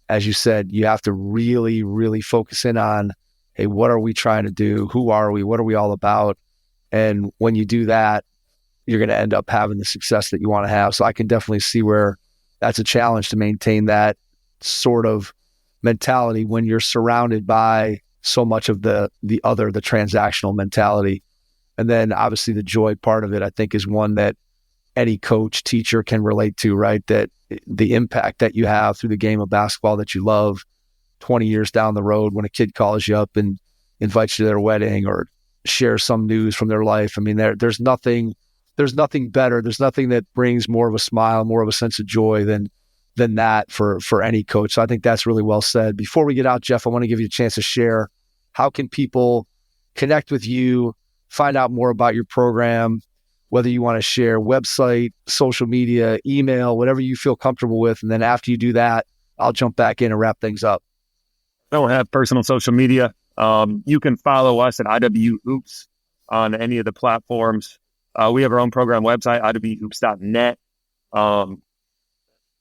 Speaker 5: as you said, you have to really, really focus in on, hey, what are we trying to do? Who are we? What are we all about? And when you do that, you're going to end up having the success that you want to have. So I can definitely see where that's a challenge to maintain that sort of mentality when you're surrounded by so much of the transactional mentality. And then obviously the joy part of it, I think, is one that any coach, teacher can relate to, right? That the impact that you have through the game of basketball that you love 20 years down the road when a kid calls you up and invites you to their wedding or shares some news from their life. I mean, there's nothing better. There's nothing that brings more of a smile, more of a sense of joy than that for any coach. So I think that's really well said. Before we get out, Jeff, I want to give you a chance to share, how can people connect with you, find out more about your program, whether you want to share website, social media, email, whatever you feel comfortable with. And then after you do that, I'll jump back in and wrap things up.
Speaker 2: I don't have personal social media. You can follow us at IW Hoops on any of the platforms. We have our own program website, iwhoops.net.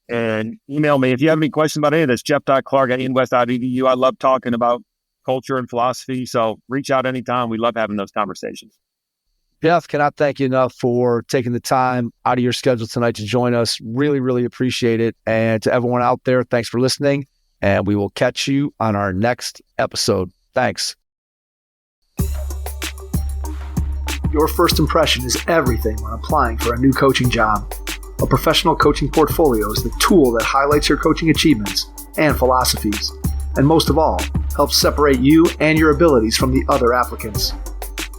Speaker 2: And email me if you have any questions about any of this, jeff.clark@inwest.edu. I love talking about culture and philosophy, so reach out anytime. We love having those conversations.
Speaker 5: Jeff, cannot thank you enough for taking the time out of your schedule tonight to join us. Really, really appreciate it. And to everyone out there, thanks for listening. And we will catch you on our next episode. Thanks.
Speaker 3: Your first impression is everything when applying for a new coaching job. A professional coaching portfolio is the tool that highlights your coaching achievements and philosophies, and most of all, helps separate you and your abilities from the other applicants.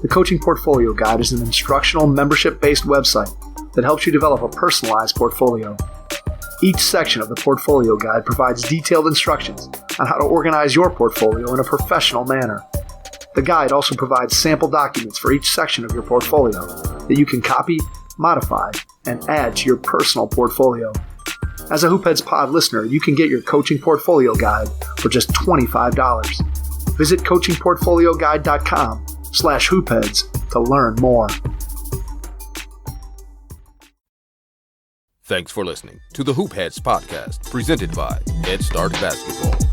Speaker 3: The Coaching Portfolio Guide is an instructional, membership-based website that helps you develop a personalized portfolio. Each section of the Portfolio Guide provides detailed instructions on how to organize your portfolio in a professional manner. The guide also provides sample documents for each section of your portfolio that you can copy, modify, and add to your personal portfolio. As a Hoopheads Pod listener, you can get your Coaching Portfolio Guide for just $25. Visit coachingportfolioguide.com/hoopheads to learn more.
Speaker 1: Thanks for listening to the Hoop Heads podcast, presented by Head Start Basketball.